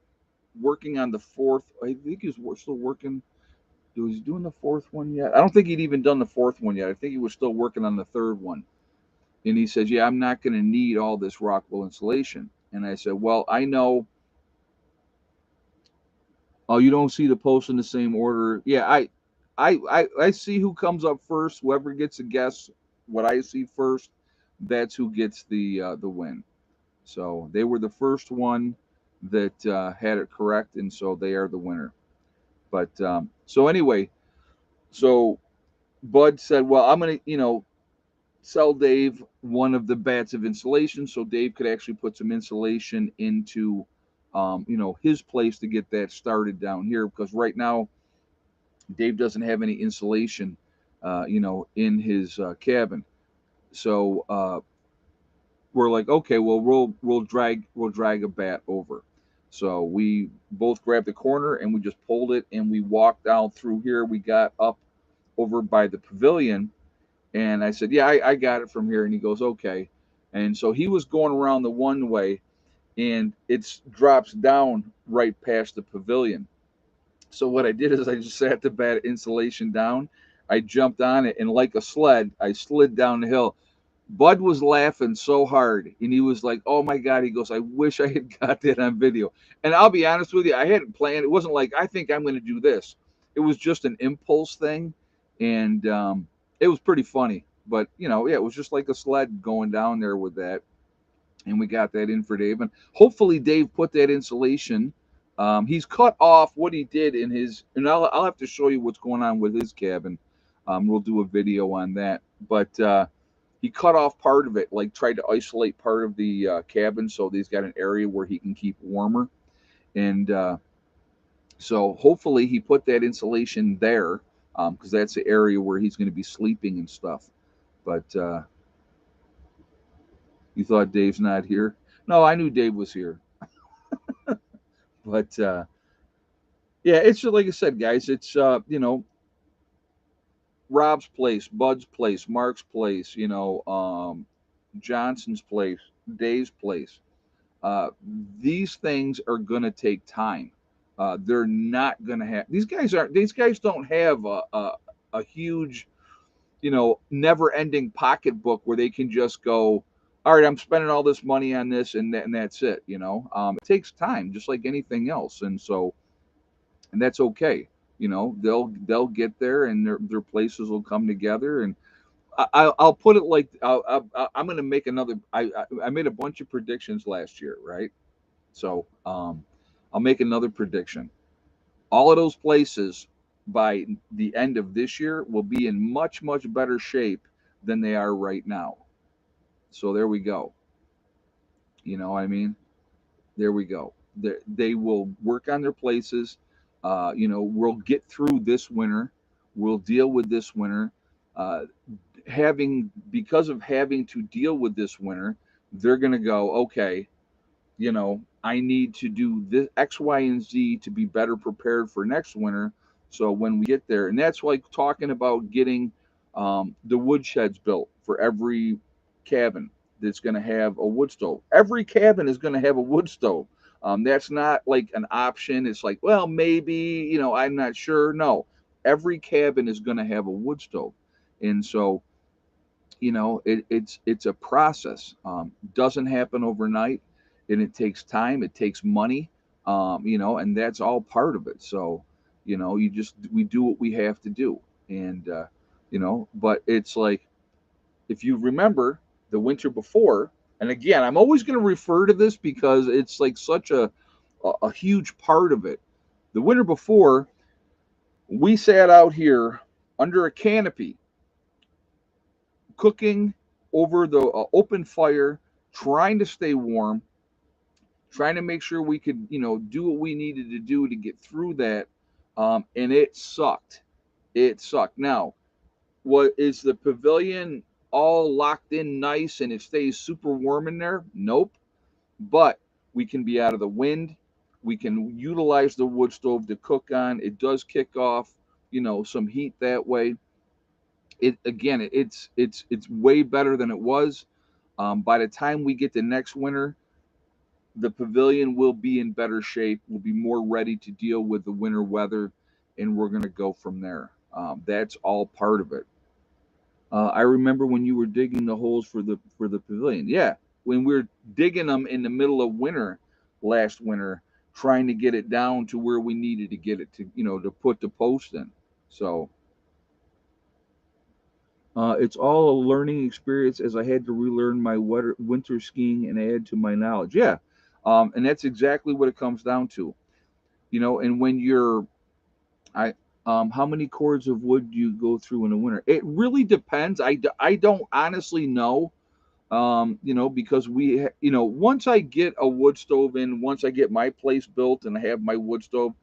Speaker 1: working on the fourth. I think he was still working. Was he doing the fourth one yet? I don't think he'd even done the fourth one yet. I think he was still working on the third one. And he says, "Yeah, I'm not going to need all this Rockwell insulation." And I said, "Well, I know. Oh, you don't see the post in the same order. Yeah, I see who comes up first. Whoever gets a guess, what I see first, that's who gets the win." So they were the first one that had it correct, and so they are the winner. But so anyway, so Bud said, "Well, I'm gonna, sell Dave one of the bats of insulation, so Dave could actually put some insulation into, his place to get that started down here because right now Dave doesn't have any insulation, in his cabin. So we're like, okay, well, we'll drag a bat over." So we both grabbed the corner and we just pulled it and we walked down through here. We got up over by the pavilion, and I said, "Yeah, I got it from here." And he goes, "Okay." And so he was going around the one way, and it drops down right past the pavilion. So what I did is I just sat the bat insulation down. I jumped on it, and like a sled, I slid down the hill. Bud was laughing so hard, and he was like, "Oh my God!" He goes, "I wish I had got that on video." And I'll be honest with you, I hadn't planned. It wasn't like I think I'm going to do this. It was just an impulse thing, and it was pretty funny. But yeah, it was just like a sled going down there with that, and we got that in for Dave. And hopefully, Dave put that insulation. He's cut off what he did in his, and I'll have to show you what's going on with his cabin. We'll do a video on that, but. He cut off part of it, like tried to isolate part of the cabin so he's got an area where he can keep warmer. And so hopefully he put that insulation there because that's the area where he's going to be sleeping and stuff. But you thought Dave's not here? No, I knew Dave was here. But yeah, it's just like I said, guys. It's Rob's place, Bud's place, Mark's place, Johnson's place, Dave's place. Uh, these things are going to take time. They're not going to have these guys aren't these guys don't have a huge, never ending pocketbook where they can just go, all right, I'm spending all this money on this and that's it. It takes time, just like anything else, and that's okay. They'll get there and their places will come together. And I'll put it like I'm going to make another. I made a bunch of predictions last year, right? So I'll make another prediction. All of those places by the end of this year will be in much, much better shape than they are right now. So there we go. You know what I mean? There we go. They will work on their places. We'll get through this winter. We'll deal with this winter. Uh, because of having to deal with this winter, they're going to go, okay, I need to do this X, Y, and Z to be better prepared for next winter. So when we get there, and that's like talking about getting the wood sheds built for every cabin that's going to have a wood stove. Every cabin is going to have a wood stove. That's not like an option. It's like, well, maybe, I'm not sure. No, every cabin is going to have a wood stove. And so, it's a process. Doesn't happen overnight, and it takes time. It takes money, and that's all part of it. So, we do what we have to do, and But it's like if you remember the winter before, and again, I'm always going to refer to this because it's like such a huge part of it. The winter before, we sat out here under a canopy cooking over the open fire, trying to stay warm, trying to make sure we could, do what we needed to do to get through that. And it sucked. It sucked. Now, what is the pavilion all locked in nice and it stays super warm in there? Nope. But we can be out of the wind. We can utilize the wood stove to cook on. It does kick off, some heat that way. It's way better than it was. By the time we get to next winter, the pavilion will be in better shape. We'll be more ready to deal with the winter weather, and we're going to go from there. That's all part of it. I remember when you were digging the holes for the pavilion. Yeah, when we were digging them in the middle of winter last winter, trying to get it down to where we needed to get it to, to put the post in. So it's all a learning experience as I had to relearn my winter skiing and add to my knowledge. Yeah, and that's exactly what it comes down to. And when I, how many cords of wood do you go through in the winter? It really depends. I don't honestly know. Because once I get a wood stove in, once I get my place built and I have my wood stove,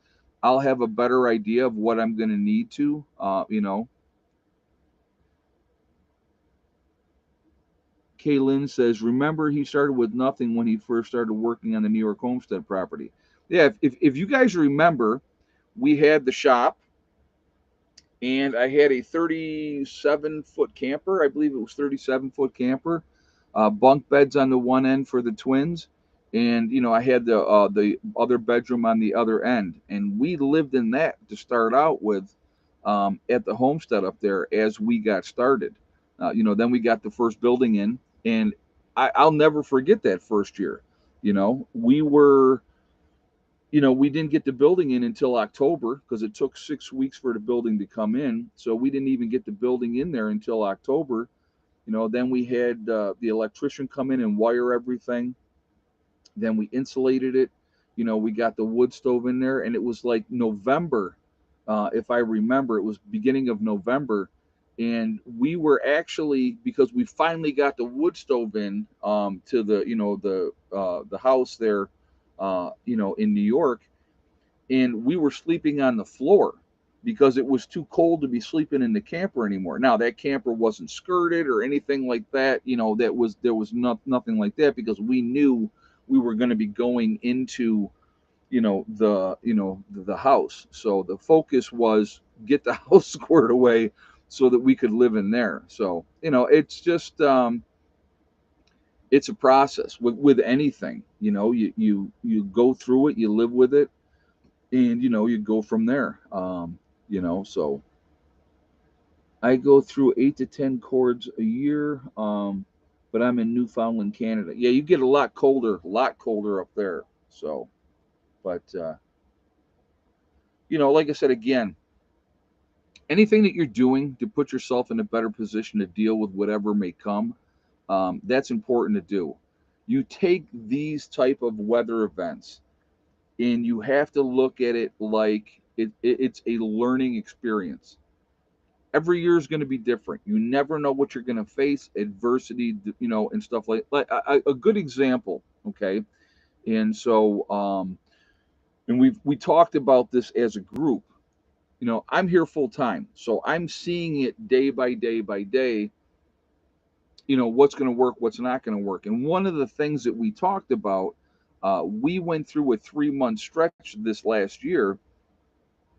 Speaker 1: I'll have a better idea of what I'm going to need to. Kaylin says, remember he started with nothing when he first started working on the New York Homestead property. Yeah, if you guys remember, we had the shop and I had a 37-foot camper. I believe it was 37-foot camper, bunk beds on the one end for the twins. And I had the other bedroom on the other end, and we lived in that to start out with, at the homestead up there as we got started. Then we got the first building in, and I'll never forget that first year. We were, we didn't get the building in until October because it took 6 weeks for the building to come in. So we didn't even get the building in there until October. Then we had the electrician come in and wire everything. Then we insulated it. We got the wood stove in there, and it was like November, if I remember. It was beginning of November, and we were actually, because we finally got the wood stove in, to the house there, in New York, and we were sleeping on the floor. because it was too cold to be sleeping in the camper anymore. Now that camper wasn't skirted or anything like that. There was nothing like that, because we knew we were going to be going into the house. So the focus was get the house squared away so that we could live in there. So it's just it's a process with anything. You go through it, you live with it, and you go from there. So I go through 8 to 10 cords a year. But I'm in Newfoundland, Canada. Yeah, you get a lot colder up there. So, but like I said again, anything that you're doing to put yourself in a better position to deal with whatever may come, that's important to do. You take these type of weather events, and you have to look at it like it's a learning experience. Every year is going to be different. You never know what you're going to face, adversity, and stuff like a good example. Okay, and so and we talked about this as a group. I'm here full time, so I'm seeing it day by day by day. What's going to work, what's not going to work. And one of the things that we talked about, we went through a 3 month stretch this last year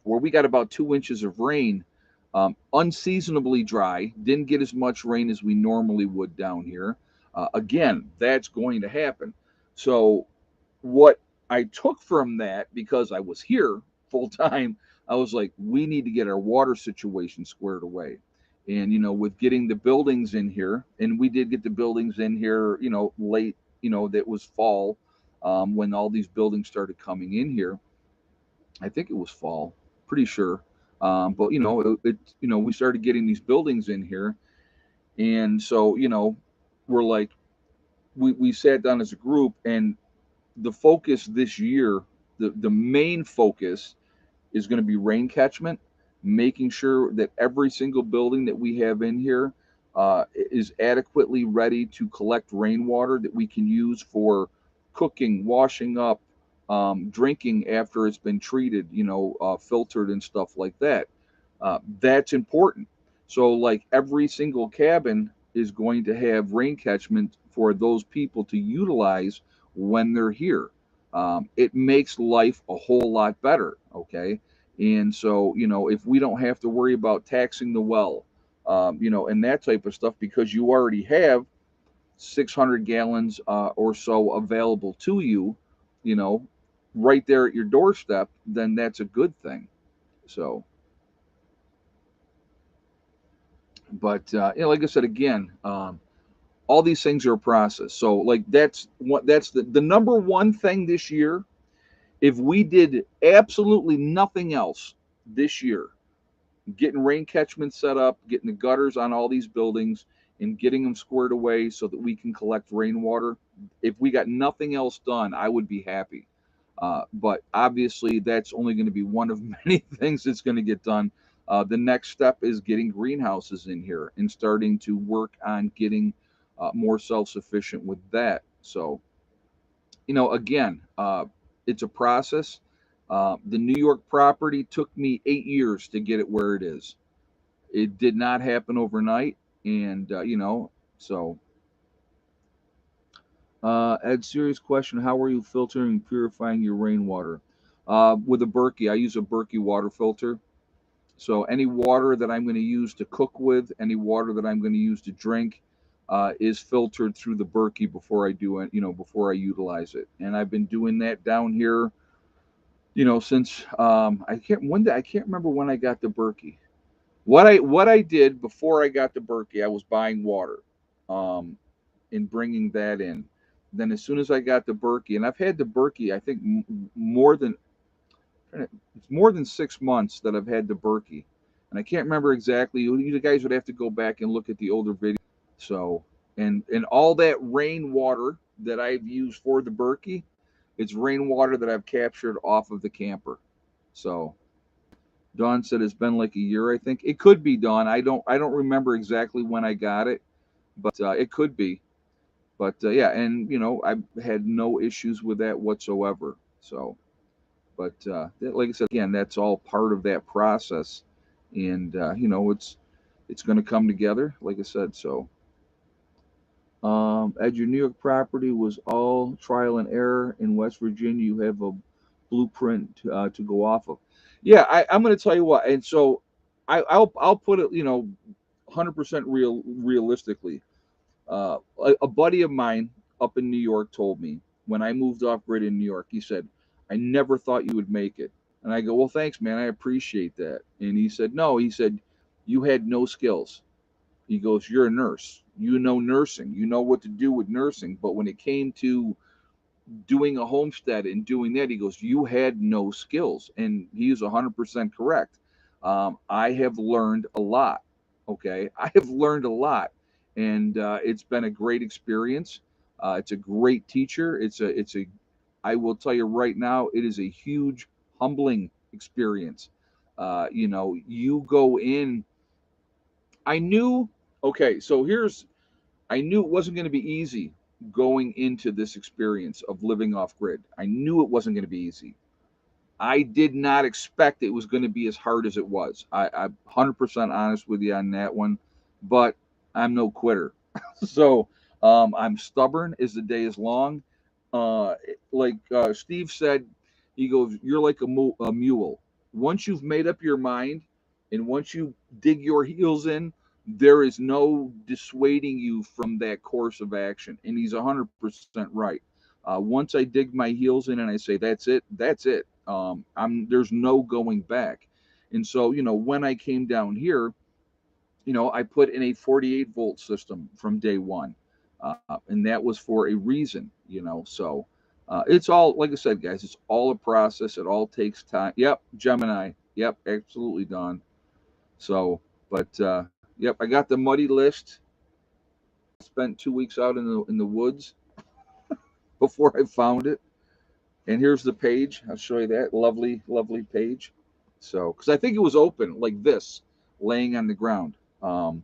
Speaker 1: where we got about 2 inches of rain, unseasonably dry, didn't get as much rain as we normally would down here. Again, that's going to happen. So, what I took from that, because I was here full time, I was like, we need to get our water situation squared away. And, with getting the buildings in here, and we did get the buildings in here, late, that was fall, when all these buildings started coming in here. I think it was fall, pretty sure. But we started getting these buildings in here, and so we're like, we sat down as a group, and the focus this year, the main focus is going to be rain catchment, making sure that every single building that we have in here is adequately ready to collect rainwater that we can use for cooking, washing up, drinking after it's been treated, filtered and stuff like that. That's important. So, like, every single cabin is going to have rain catchment for those people to utilize when they're here. It makes life a whole lot better. Okay. And so, if we don't have to worry about taxing the well, and that type of stuff, because you already have 600 gallons or so available to you, you know, right there at your doorstep, then that's a good thing. So, but like I said again, all these things are a process. So, like, that's the number one thing this year. If we did absolutely nothing else this year, getting rain catchment set up, getting the gutters on all these buildings, and getting them squared away so that we can collect rainwater. If we got nothing else done, I would be happy. But obviously, that's only going to be one of many things that's going to get done. The next step is getting greenhouses in here and starting to work on getting more self sufficient with that. So, again, it's a process. The New York property took me 8 years to get it where it is. It did not happen overnight, and so. Ed, serious question: how are you filtering and purifying your rainwater? With a Berkey, I use a Berkey water filter. So any water that I'm going to use to cook with, any water that I'm going to use to drink, is filtered through the Berkey before I do it. Before I utilize it, and I've been doing that down here. Since I can't remember when I got the Berkey. What I did before I got the Berkey, I was buying water, um, and bringing that in. Then as soon as I got the Berkey, and I've had the Berkey, I think more than it's more than 6 months that I've had the Berkey, and I can't remember exactly. You guys would have to go back and look at the older video. So, and all that rainwater that I've used for the Berkey, it's rainwater that I've captured off of the camper. So Dawn said it's been like a year. I think it could be, Dawn. I don't remember exactly when I got it, but it could be. But yeah, and I've had no issues with that whatsoever. So, But like I said, again, that's all part of that process, and it's going to come together, like I said. So, at your New York property was all trial and error. In West Virginia, you have a blueprint to go off of. Yeah, I'm going to tell you what, and so I'll put it, 100% realistically. A buddy of mine up in New York told me when I moved off grid in New York, he said, I never thought you would make it. And I go, well, thanks, man. I appreciate that. And he said, no, he said, you had no skills. He goes, you're a nurse. You know nursing. You know what to do with nursing. But when it came to doing a homestead and doing that, he goes, you had no skills. And he is 100% correct. I have learned a lot. Okay. I have learned a lot. And it's been a great experience. It's a great teacher. I will tell you right now, it is a huge, humbling experience. You go in, I knew, okay, so I knew it wasn't going to be easy going into this experience of living off grid. I knew it wasn't going to be easy. I did not expect it was going to be as hard as it was. I'm 100% honest with you on that one, but I'm no quitter. So I'm stubborn as the day is long. Like Steve said, he goes, "You're like a mule. Once you've made up your mind, and once you dig your heels in, there is no dissuading you from that course of action." And he's 100% right. Once I dig my heels in and I say, "That's it. That's it." There's no going back. And so, when I came down here, I put in a 48-volt system from day one, and that was for a reason. So it's all, like I said, guys, it's all a process. It all takes time. Yep, Gemini. Yep, absolutely, Don. So, but yep, I got the muddy list. Spent 2 weeks out in the woods before I found it. And here's the page. I'll show you that lovely, lovely page. So, because I think it was open like this, laying on the ground. All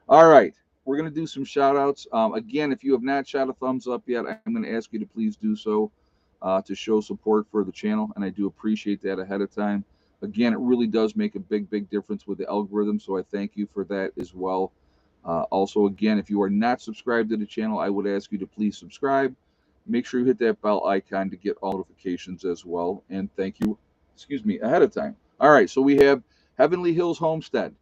Speaker 1: right, we're gonna do some shout outs. Again, if you have not shot a thumbs up yet, I'm gonna ask you to please do so to show support for the channel, and I do appreciate that ahead of time. Again, it really does make a big, big difference with the algorithm, so I thank you for that as well. Also, again, if you are not subscribed to the channel, I would ask you to please subscribe. Make sure you hit that bell icon to get all notifications as well. And thank you, excuse me, ahead of time. All right, so we have Heavenly Hills Homestead.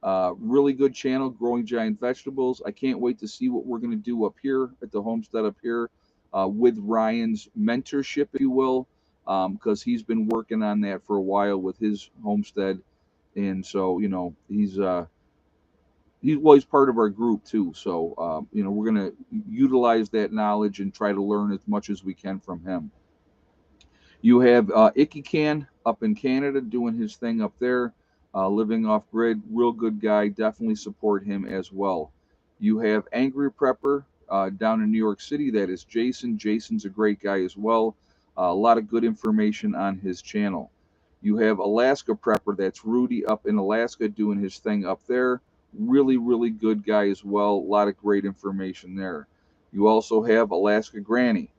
Speaker 1: Really good channel, growing giant vegetables. I can't wait to see what we're going to do up here at the homestead up here with Ryan's mentorship, if you will, because he's been working on that for a while with his homestead. And so, he's part of our group too. So, we're going to utilize that knowledge and try to learn as much as we can from him. You have Icky Can up in Canada doing his thing up there, living off grid. Real good guy. Definitely support him as well. You have Angry Prepper down in New York City. That is Jason. Jason's a great guy as well. A lot of good information on his channel. You have Alaska Prepper. That's Rudy up in Alaska doing his thing up there. Really, really good guy as well. A lot of great information there. You also have Alaska Granny.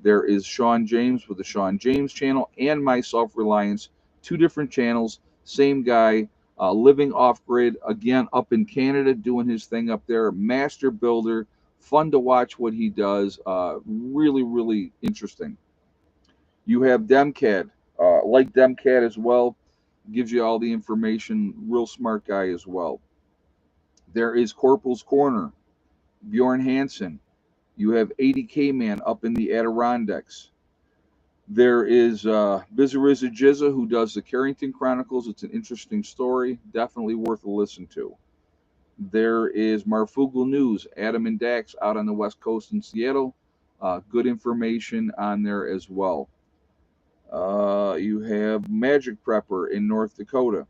Speaker 1: There is Sean James with the Sean James channel and my Self Reliance, two different channels, same guy, living off grid, again, up in Canada, doing his thing up there. Master builder, fun to watch what he does. Really, really interesting. You have Demcad, like Demcad as well, gives you all the information. Real smart guy as well. There is Corporal's Corner, Bjorn Hansen. You have 80K Man up in the Adirondacks. There is Bizariza Jizza, who does the Carrington Chronicles. It's an interesting story, definitely worth a listen to. There is Marfugal News, Adam and Dax out on the West Coast in Seattle. Good information on there as well. You have Magic Prepper in North Dakota.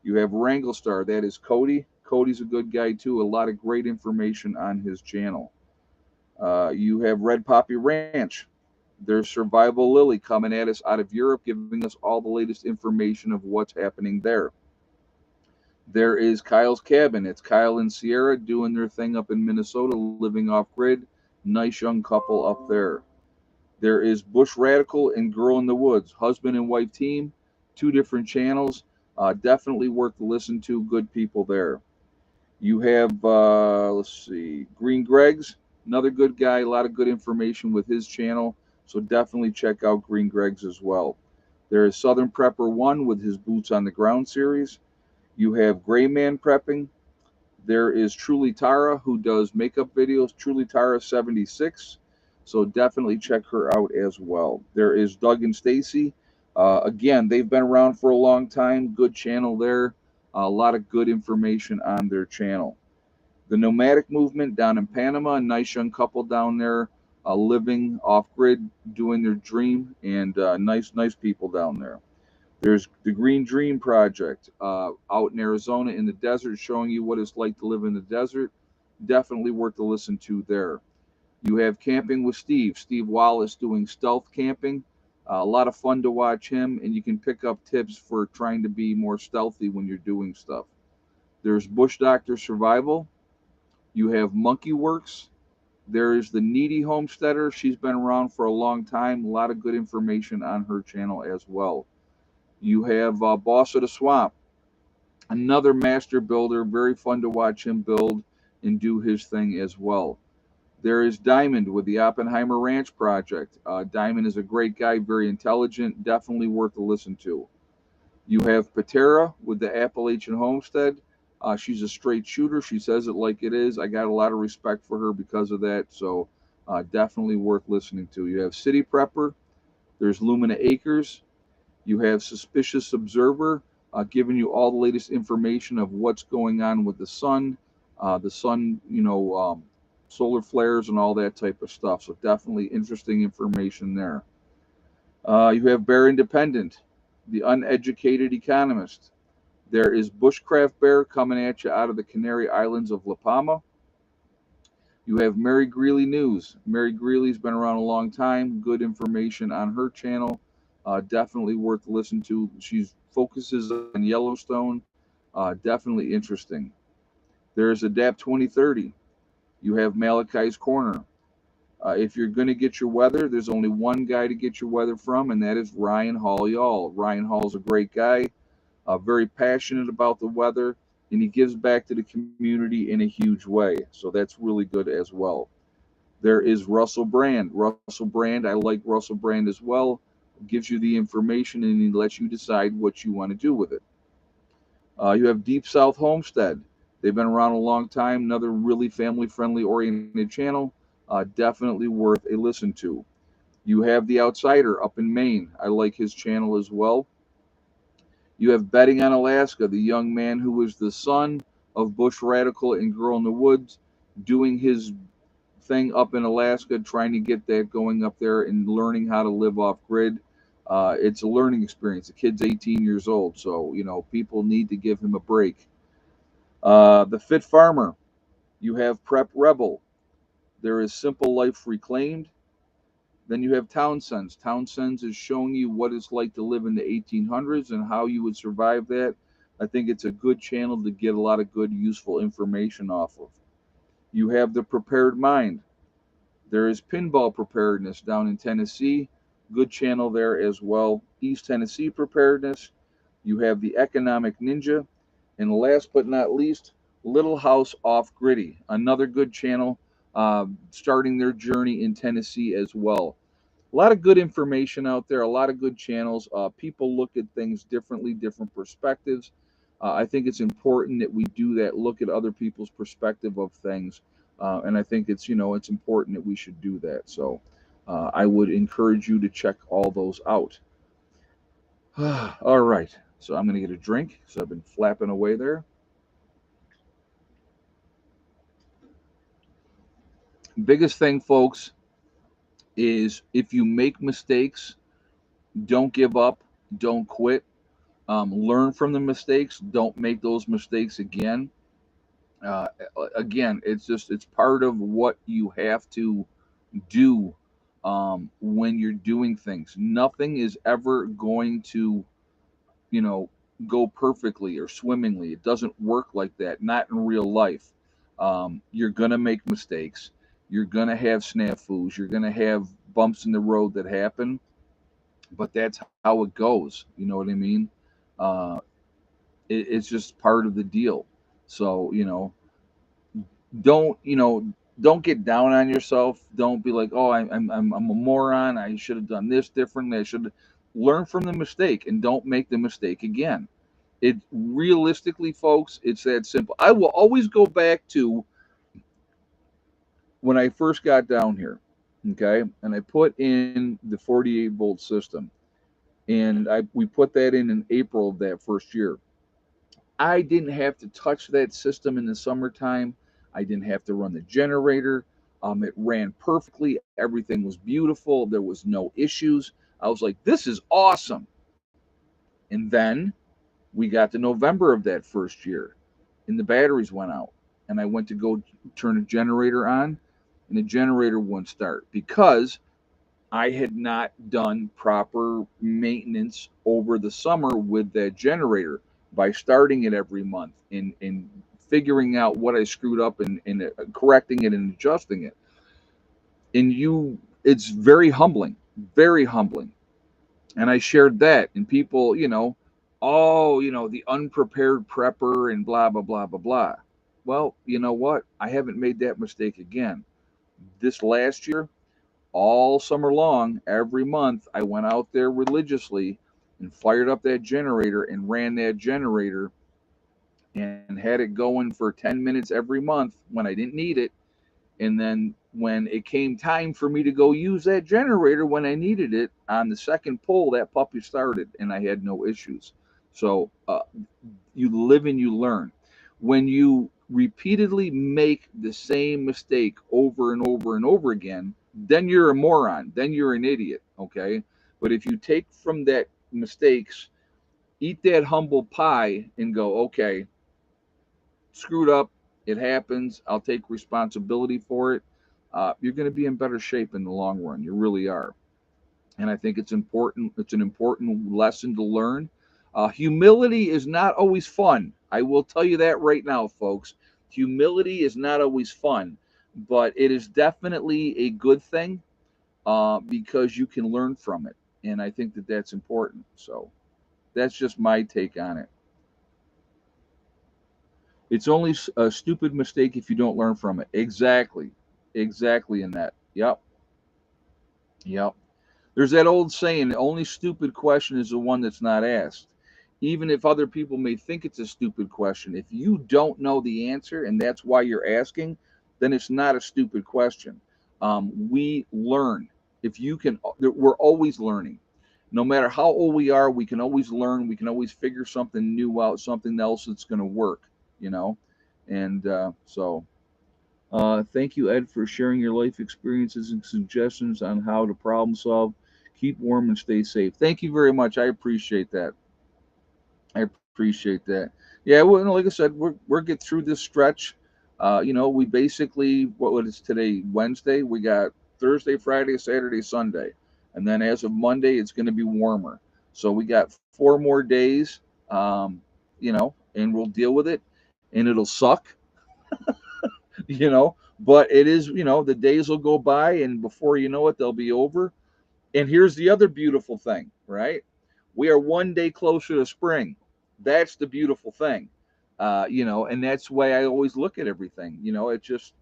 Speaker 1: You have Wrangle Star, that is Cody. Cody's a good guy too. A lot of great information on his channel. You have Red Poppy Ranch. There's Survival Lily coming at us out of Europe, giving us all the latest information of what's happening there. There is Kyle's Cabin. It's Kyle and Sierra doing their thing up in Minnesota, living off grid. Nice young couple up there. There is Bush Radical and Girl in the Woods, husband and wife team, two different channels. Definitely worth to listen to. Good people there. You have, let's see, Green Greg's, another good guy, a lot of good information with his channel. So definitely check out Green Greg's as well. There is Southern Prepper 1 with his Boots on the Ground series. You have Gray Man Prepping. There is Truly Tara, who does makeup videos, Truly Tara 76. So definitely check her out as well. There is Doug and Stacy. Again, they've been around for a long time. Good channel there. A lot of good information on their channel. The Nomadic Movement down in Panama, a nice young couple down there, living off grid, doing their dream, and nice people down there. There's the Green Dream Project out in Arizona in the desert, showing you what it's like to live in the desert. Definitely worth to listen to there. You have Camping with Steve Wallace doing stealth camping. A lot of fun to watch him, and you can pick up tips for trying to be more stealthy when you're doing stuff. There's Bush Doctor Survival. You have Monkey Works. There is the Needy Homesteader. She's been around for a long time. A lot of good information on her channel as well. You have Boss of the Swamp, another master builder. Very fun to watch him build and do his thing as well. There is Diamond with the Oppenheimer Ranch Project. Diamond is a great guy, very intelligent, definitely worth a listen to. You have Patera with the Appalachian Homestead. She's a straight shooter. She says it like it is. I got a lot of respect for her because of that, so definitely worth listening to. You have City Prepper. There's Lumina Acres. You have Suspicious Observer, giving you all the latest information of what's going on with the sun, solar flares and all that type of stuff. So definitely interesting information there. You have Bear Independent, the uneducated economist. There is Bushcraft Bear coming at you out of the Canary Islands of La Palma. You have Mary Greeley News. Mary Greeley's been around a long time. Good information on her channel. Definitely worth listening to. She focuses on Yellowstone. Definitely interesting. There is Adapt 2030. You have Malachi's Corner. If you're going to get your weather, there's only one guy to get your weather from, and that is Ryan Hall Y'all. Ryan Hall's a great guy, very passionate about the weather, and he gives back to the community in a huge way. So that's really good as well. There is Russell Brand. Russell Brand, I like Russell Brand as well. Gives you the information and he lets you decide what you want to do with it. You have Deep South Homestead. They've been around a long time. Another really family-friendly oriented channel. Definitely worth a listen to. You have The Outsider up in Maine. I like his channel as well. You have Betting on Alaska, the young man who was the son of Bush Radical and Girl in the Woods, doing his thing up in Alaska, trying to get that going up there and learning how to live off grid. It's a learning experience. The kid's 18 years old, so people need to give him a break. The Fit Farmer. You have Prep Rebel. There is Simple Life Reclaimed. Then you have Townsend's. Townsend's is showing you what it's like to live in the 1800s and how you would survive that. I think it's a good channel to get a lot of good, useful information off of. You have The Prepared Mind. There is Pinball Preparedness down in Tennessee. Good channel there as well. East Tennessee Preparedness. You have The Economic Ninja. And last but not least, Little House Off Gritty. Another good channel starting their journey in Tennessee as well. A lot of good information out there, a lot of good channels. People look at things differently, different perspectives. I think it's important that we do that, look at other people's perspective of things. And I think it's important that we should do that. So I would encourage you to check all those out. All right. So I'm going to get a drink. So I've been flapping away there. Biggest thing, folks, is if you make mistakes, don't give up, don't quit. Learn from the mistakes. Don't make those mistakes again. Uh, Again, it's part of what you have to do when you're doing things. Nothing is ever going to, you know, go perfectly or swimmingly. It doesn't work like that. Not in real life. You're gonna make mistakes. You're gonna have snafus. You're gonna have bumps in the road that happen, but that's how it goes. You know what I mean? Uh, it's just part of the deal. So, don't, don't get down on yourself. Don't be like, oh, I'm a moron. I should have done this differently. I should learn from the mistake and don't make the mistake again. It realistically, folks, it's that simple. I will always go back to when I first got down here, okay, and I put in the 48-volt system, and I we put that in April of that first year. I didn't have to touch that system in the summertime. I didn't have to run the generator. It ran perfectly. Everything was beautiful. There was no issues. I was like, this is awesome. And then we got to November of that first year, and the batteries went out. And I went to go turn a generator on, and the generator wouldn't start because I had not done proper maintenance over the summer with that generator by starting it every month and figuring out what I screwed up and correcting it and adjusting it. And it's very humbling, very humbling. And I shared that, and people, oh, the unprepared prepper and blah, blah, blah, blah, blah. Well, you know what? I haven't made that mistake again. This last year, all summer long, every month, I went out there religiously and fired up that generator and ran that generator and had it going for 10 minutes every month when I didn't need it. And then when it came time for me to go use that generator when I needed it, on the second pull, that puppy started and I had no issues. So you live and you learn. When you repeatedly make the same mistake over and over and over again, then you're a moron. Then you're an idiot. Okay. But if you take from that mistakes, eat that humble pie and go, okay, screwed up. It happens. I'll take responsibility for it. You're going to be in better shape in the long run. You really are. And I think it's important. It's an important lesson to learn. Humility is not always fun. I will tell you that right now, folks. Humility is not always fun, but it is definitely a good thing because you can learn from it. And I think that that's important. So that's just my take on it. It's only a stupid mistake if you don't learn from it. Exactly. Exactly in that. Yep. Yep. There's that old saying, the only stupid question is the one that's not asked. Even if other people may think it's a stupid question, if you don't know the answer and that's why you're asking, then it's not a stupid question. We learn. If you can, we're always learning. No matter how old we are, we can always learn. We can always figure something new out, something else that's going to work, you know? And thank you, Ed, for sharing your life experiences and suggestions on how to problem solve. Keep warm and stay safe. Thank you very much. I appreciate that. I appreciate that. Yeah, well, like I said, we're get through this stretch. We basically what is today? Wednesday. We got Thursday, Friday, Saturday, Sunday, and then as of Monday, it's going to be warmer. So we got 4 more days. And we'll deal with it, and it'll suck. But it is, the days will go by, and before you know it, they'll be over. And here's the other beautiful thing, right? We are one day closer to spring. That's the beautiful thing. And that's the way I always look at everything. It just,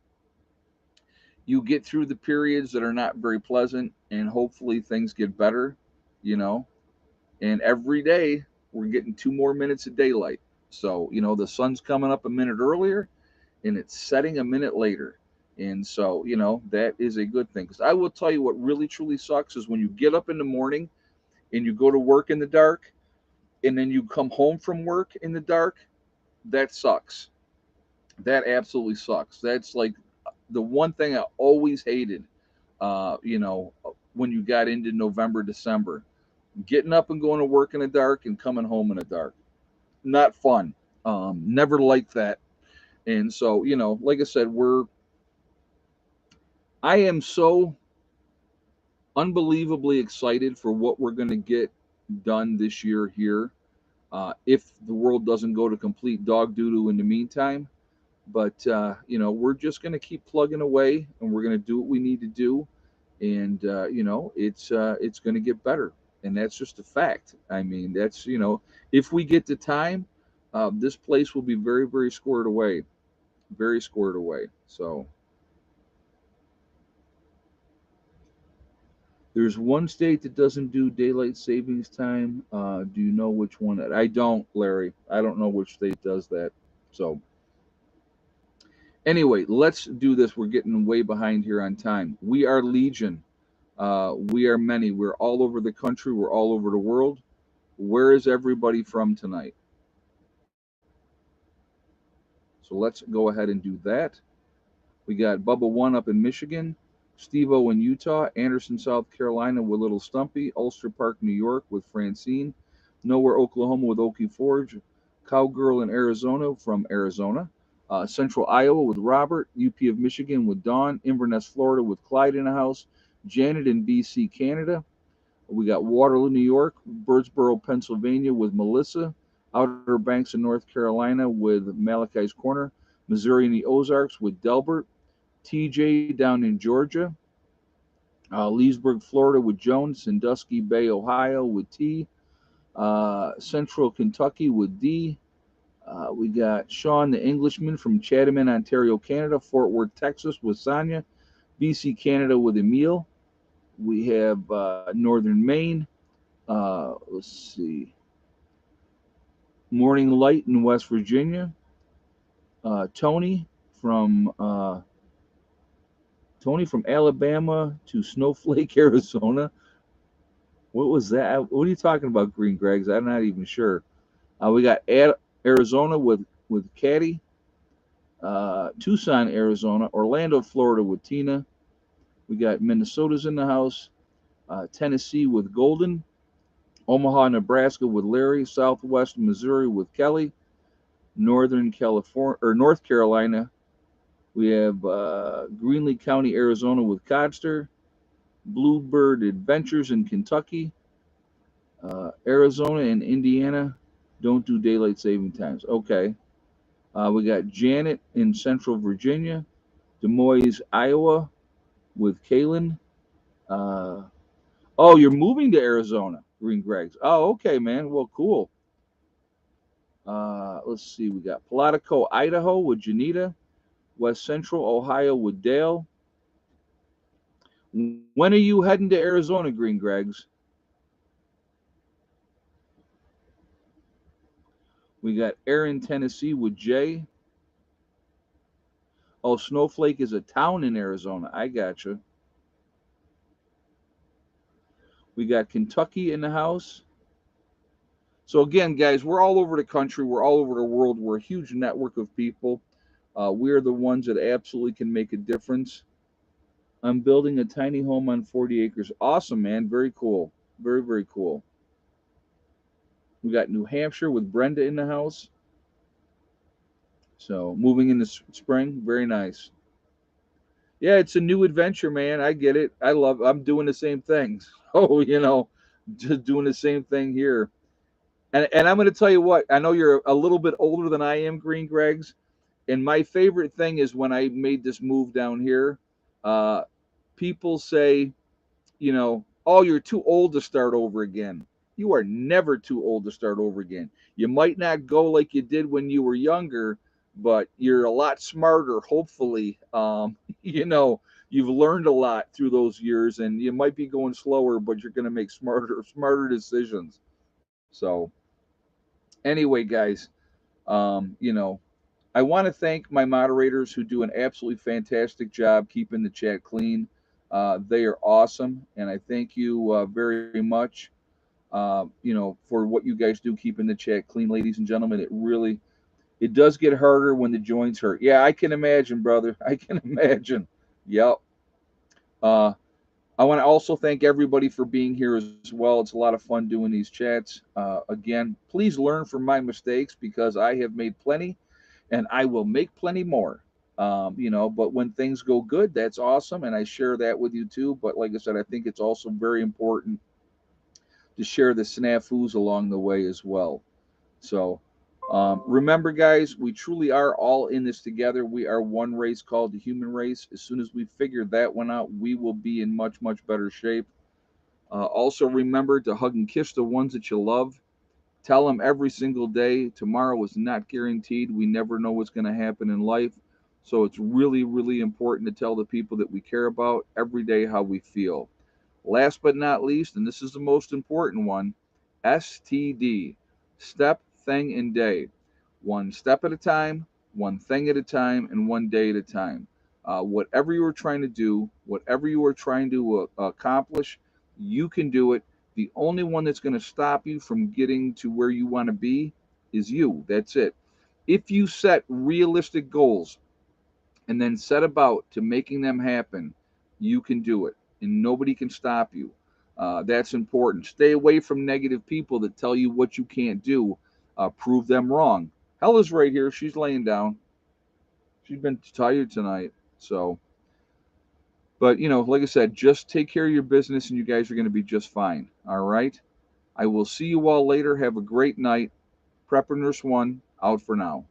Speaker 1: you get through the periods that are not very pleasant, and hopefully things get better, you know. And every day we're getting 2 more minutes of daylight. So, the sun's coming up a minute earlier and it's setting a minute later. And so, that is a good thing. Because I will tell you what really truly sucks is when you get up in the morning and you go to work in the dark and then you come home from work in the dark. That sucks. That absolutely sucks. That's like the one thing I always hated, when you got into November, December, getting up and going to work in the dark and coming home in the dark. Not fun. Never liked that. And so, like I said, I am so unbelievably excited for what we're going to get done this year here. If the world doesn't go to complete dog doo-doo in the meantime, but we're just going to keep plugging away and we're going to do what we need to do. and it's going to get better, and that's just a fact. I mean, that's if we get the time, this place will be very, very squared away, very squared away. So there's one state that doesn't do daylight savings time. Do you know which one? I don't, Larry. I don't know which state does that. So anyway, let's do this. We're getting way behind here on time. We are Legion. We are many. We're all over the country. We're all over the world. Where is everybody from tonight? So let's go ahead and do that. We got Bubba One up in Michigan, Steve O in Utah, Anderson, South Carolina with Little Stumpy, Ulster Park, New York with Francine, Nowhere, Oklahoma with Okie Forge, Cowgirl in Arizona from Arizona, Central Iowa with Robert, UP of Michigan with Dawn, Inverness, Florida with Clyde in the house, Janet in BC, Canada. We got Waterloo, New York, Birdsboro, Pennsylvania with Melissa, Outer Banks in North Carolina with Malachi's Corner, Missouri in the Ozarks with Delbert, TJ down in Georgia, Leesburg, Florida with Jones, Sandusky Bay, Ohio with T, Central Kentucky with D. We got Sean the Englishman from Chatham, Ontario, Canada, Fort Worth, Texas with Sonia, BC, Canada with Emil. We have Northern Maine. Let's see. Morning Light in West Virginia. Tony from Alabama to Snowflake, Arizona. What was that? What are you talking about, Green Gregs? I'm not even sure. We got Arizona with Caddy, Tucson, Arizona, Orlando, Florida with Tina. We got Minnesota's in the house, Tennessee with Golden, Omaha, Nebraska with Larry, Southwest Missouri with Kelly, North Carolina. We have Greenlee County, Arizona with Codster, Bluebird Adventures in Kentucky, Arizona and Indiana don't do daylight saving times. Okay. We got Janet in Central Virginia, Des Moines, Iowa with Kaylin. Oh, you're moving to Arizona, Green Gregs. Oh, okay, man. Well, cool. Let's see. We got Palatica, Idaho with Janita, West Central Ohio with Dale. When are you heading to Arizona, Green Gregs? We got Aaron, Tennessee with Jay. Oh, Snowflake is a town in Arizona. I gotcha. We got Kentucky in the house. So again, guys, we're all over the country. We're all over the world. We're a huge network of people. We are the ones that absolutely can make a difference. I'm building a tiny home on 40 acres. Awesome, man. Very cool. Very, very cool. We got New Hampshire with Brenda in the house. So moving in the spring. Very nice. Yeah, it's a new adventure, man. I get it. I'm doing the same things. Oh, just doing the same thing here. And I'm going to tell you what, I know you're a little bit older than I am, Green Gregs. And my favorite thing is when I made this move down here, uh, people say, oh, you're too old to start over again. You are never too old to start over again. You might not go like you did when you were younger, but you're a lot smarter, hopefully. You've learned a lot through those years, and you might be going slower, but you're going to make smarter decisions. So, anyway, guys, um, you know, I want to thank my moderators who do an absolutely fantastic job keeping the chat clean. They are awesome, and I thank you very much. For what you guys do keeping the chat clean, ladies and gentlemen. It does get harder when the joints hurt. Yeah, I can imagine, brother. I can imagine. Yep. Uh, I want to also thank everybody for being here as well. It's a lot of fun doing these chats. Again, please learn from my mistakes because I have made plenty and I will make plenty more. But when things go good, that's awesome. And I share that with you too. But like I said, I think it's also very important to share the snafus along the way as well. So, Remember, guys, we truly are all in this together. We are one race called the human race. As soon as we figure that one out, we will be in much, much better shape. Also, remember to hug and kiss the ones that you love. Tell them every single day tomorrow is not guaranteed. We never know what's going to happen in life. So it's really, really important to tell the people that we care about every day how we feel. Last but not least, and this is the most important one, STD, step, thing, and day. One step at a time, one thing at a time, and one day at a time. Whatever you are trying to do, whatever you are trying to accomplish, you can do it. The only one that's going to stop you from getting to where you want to be is you. That's it. If you set realistic goals and then set about to making them happen, you can do it, and nobody can stop you. That's important. Stay away from negative people that tell you what you can't do. Prove them wrong. Hella's right here. She's laying down. She's been tired tonight. So, but like I said, just take care of your business, and you guys are going to be just fine. All right. I will see you all later. Have a great night. Prepper Nurse One out for now.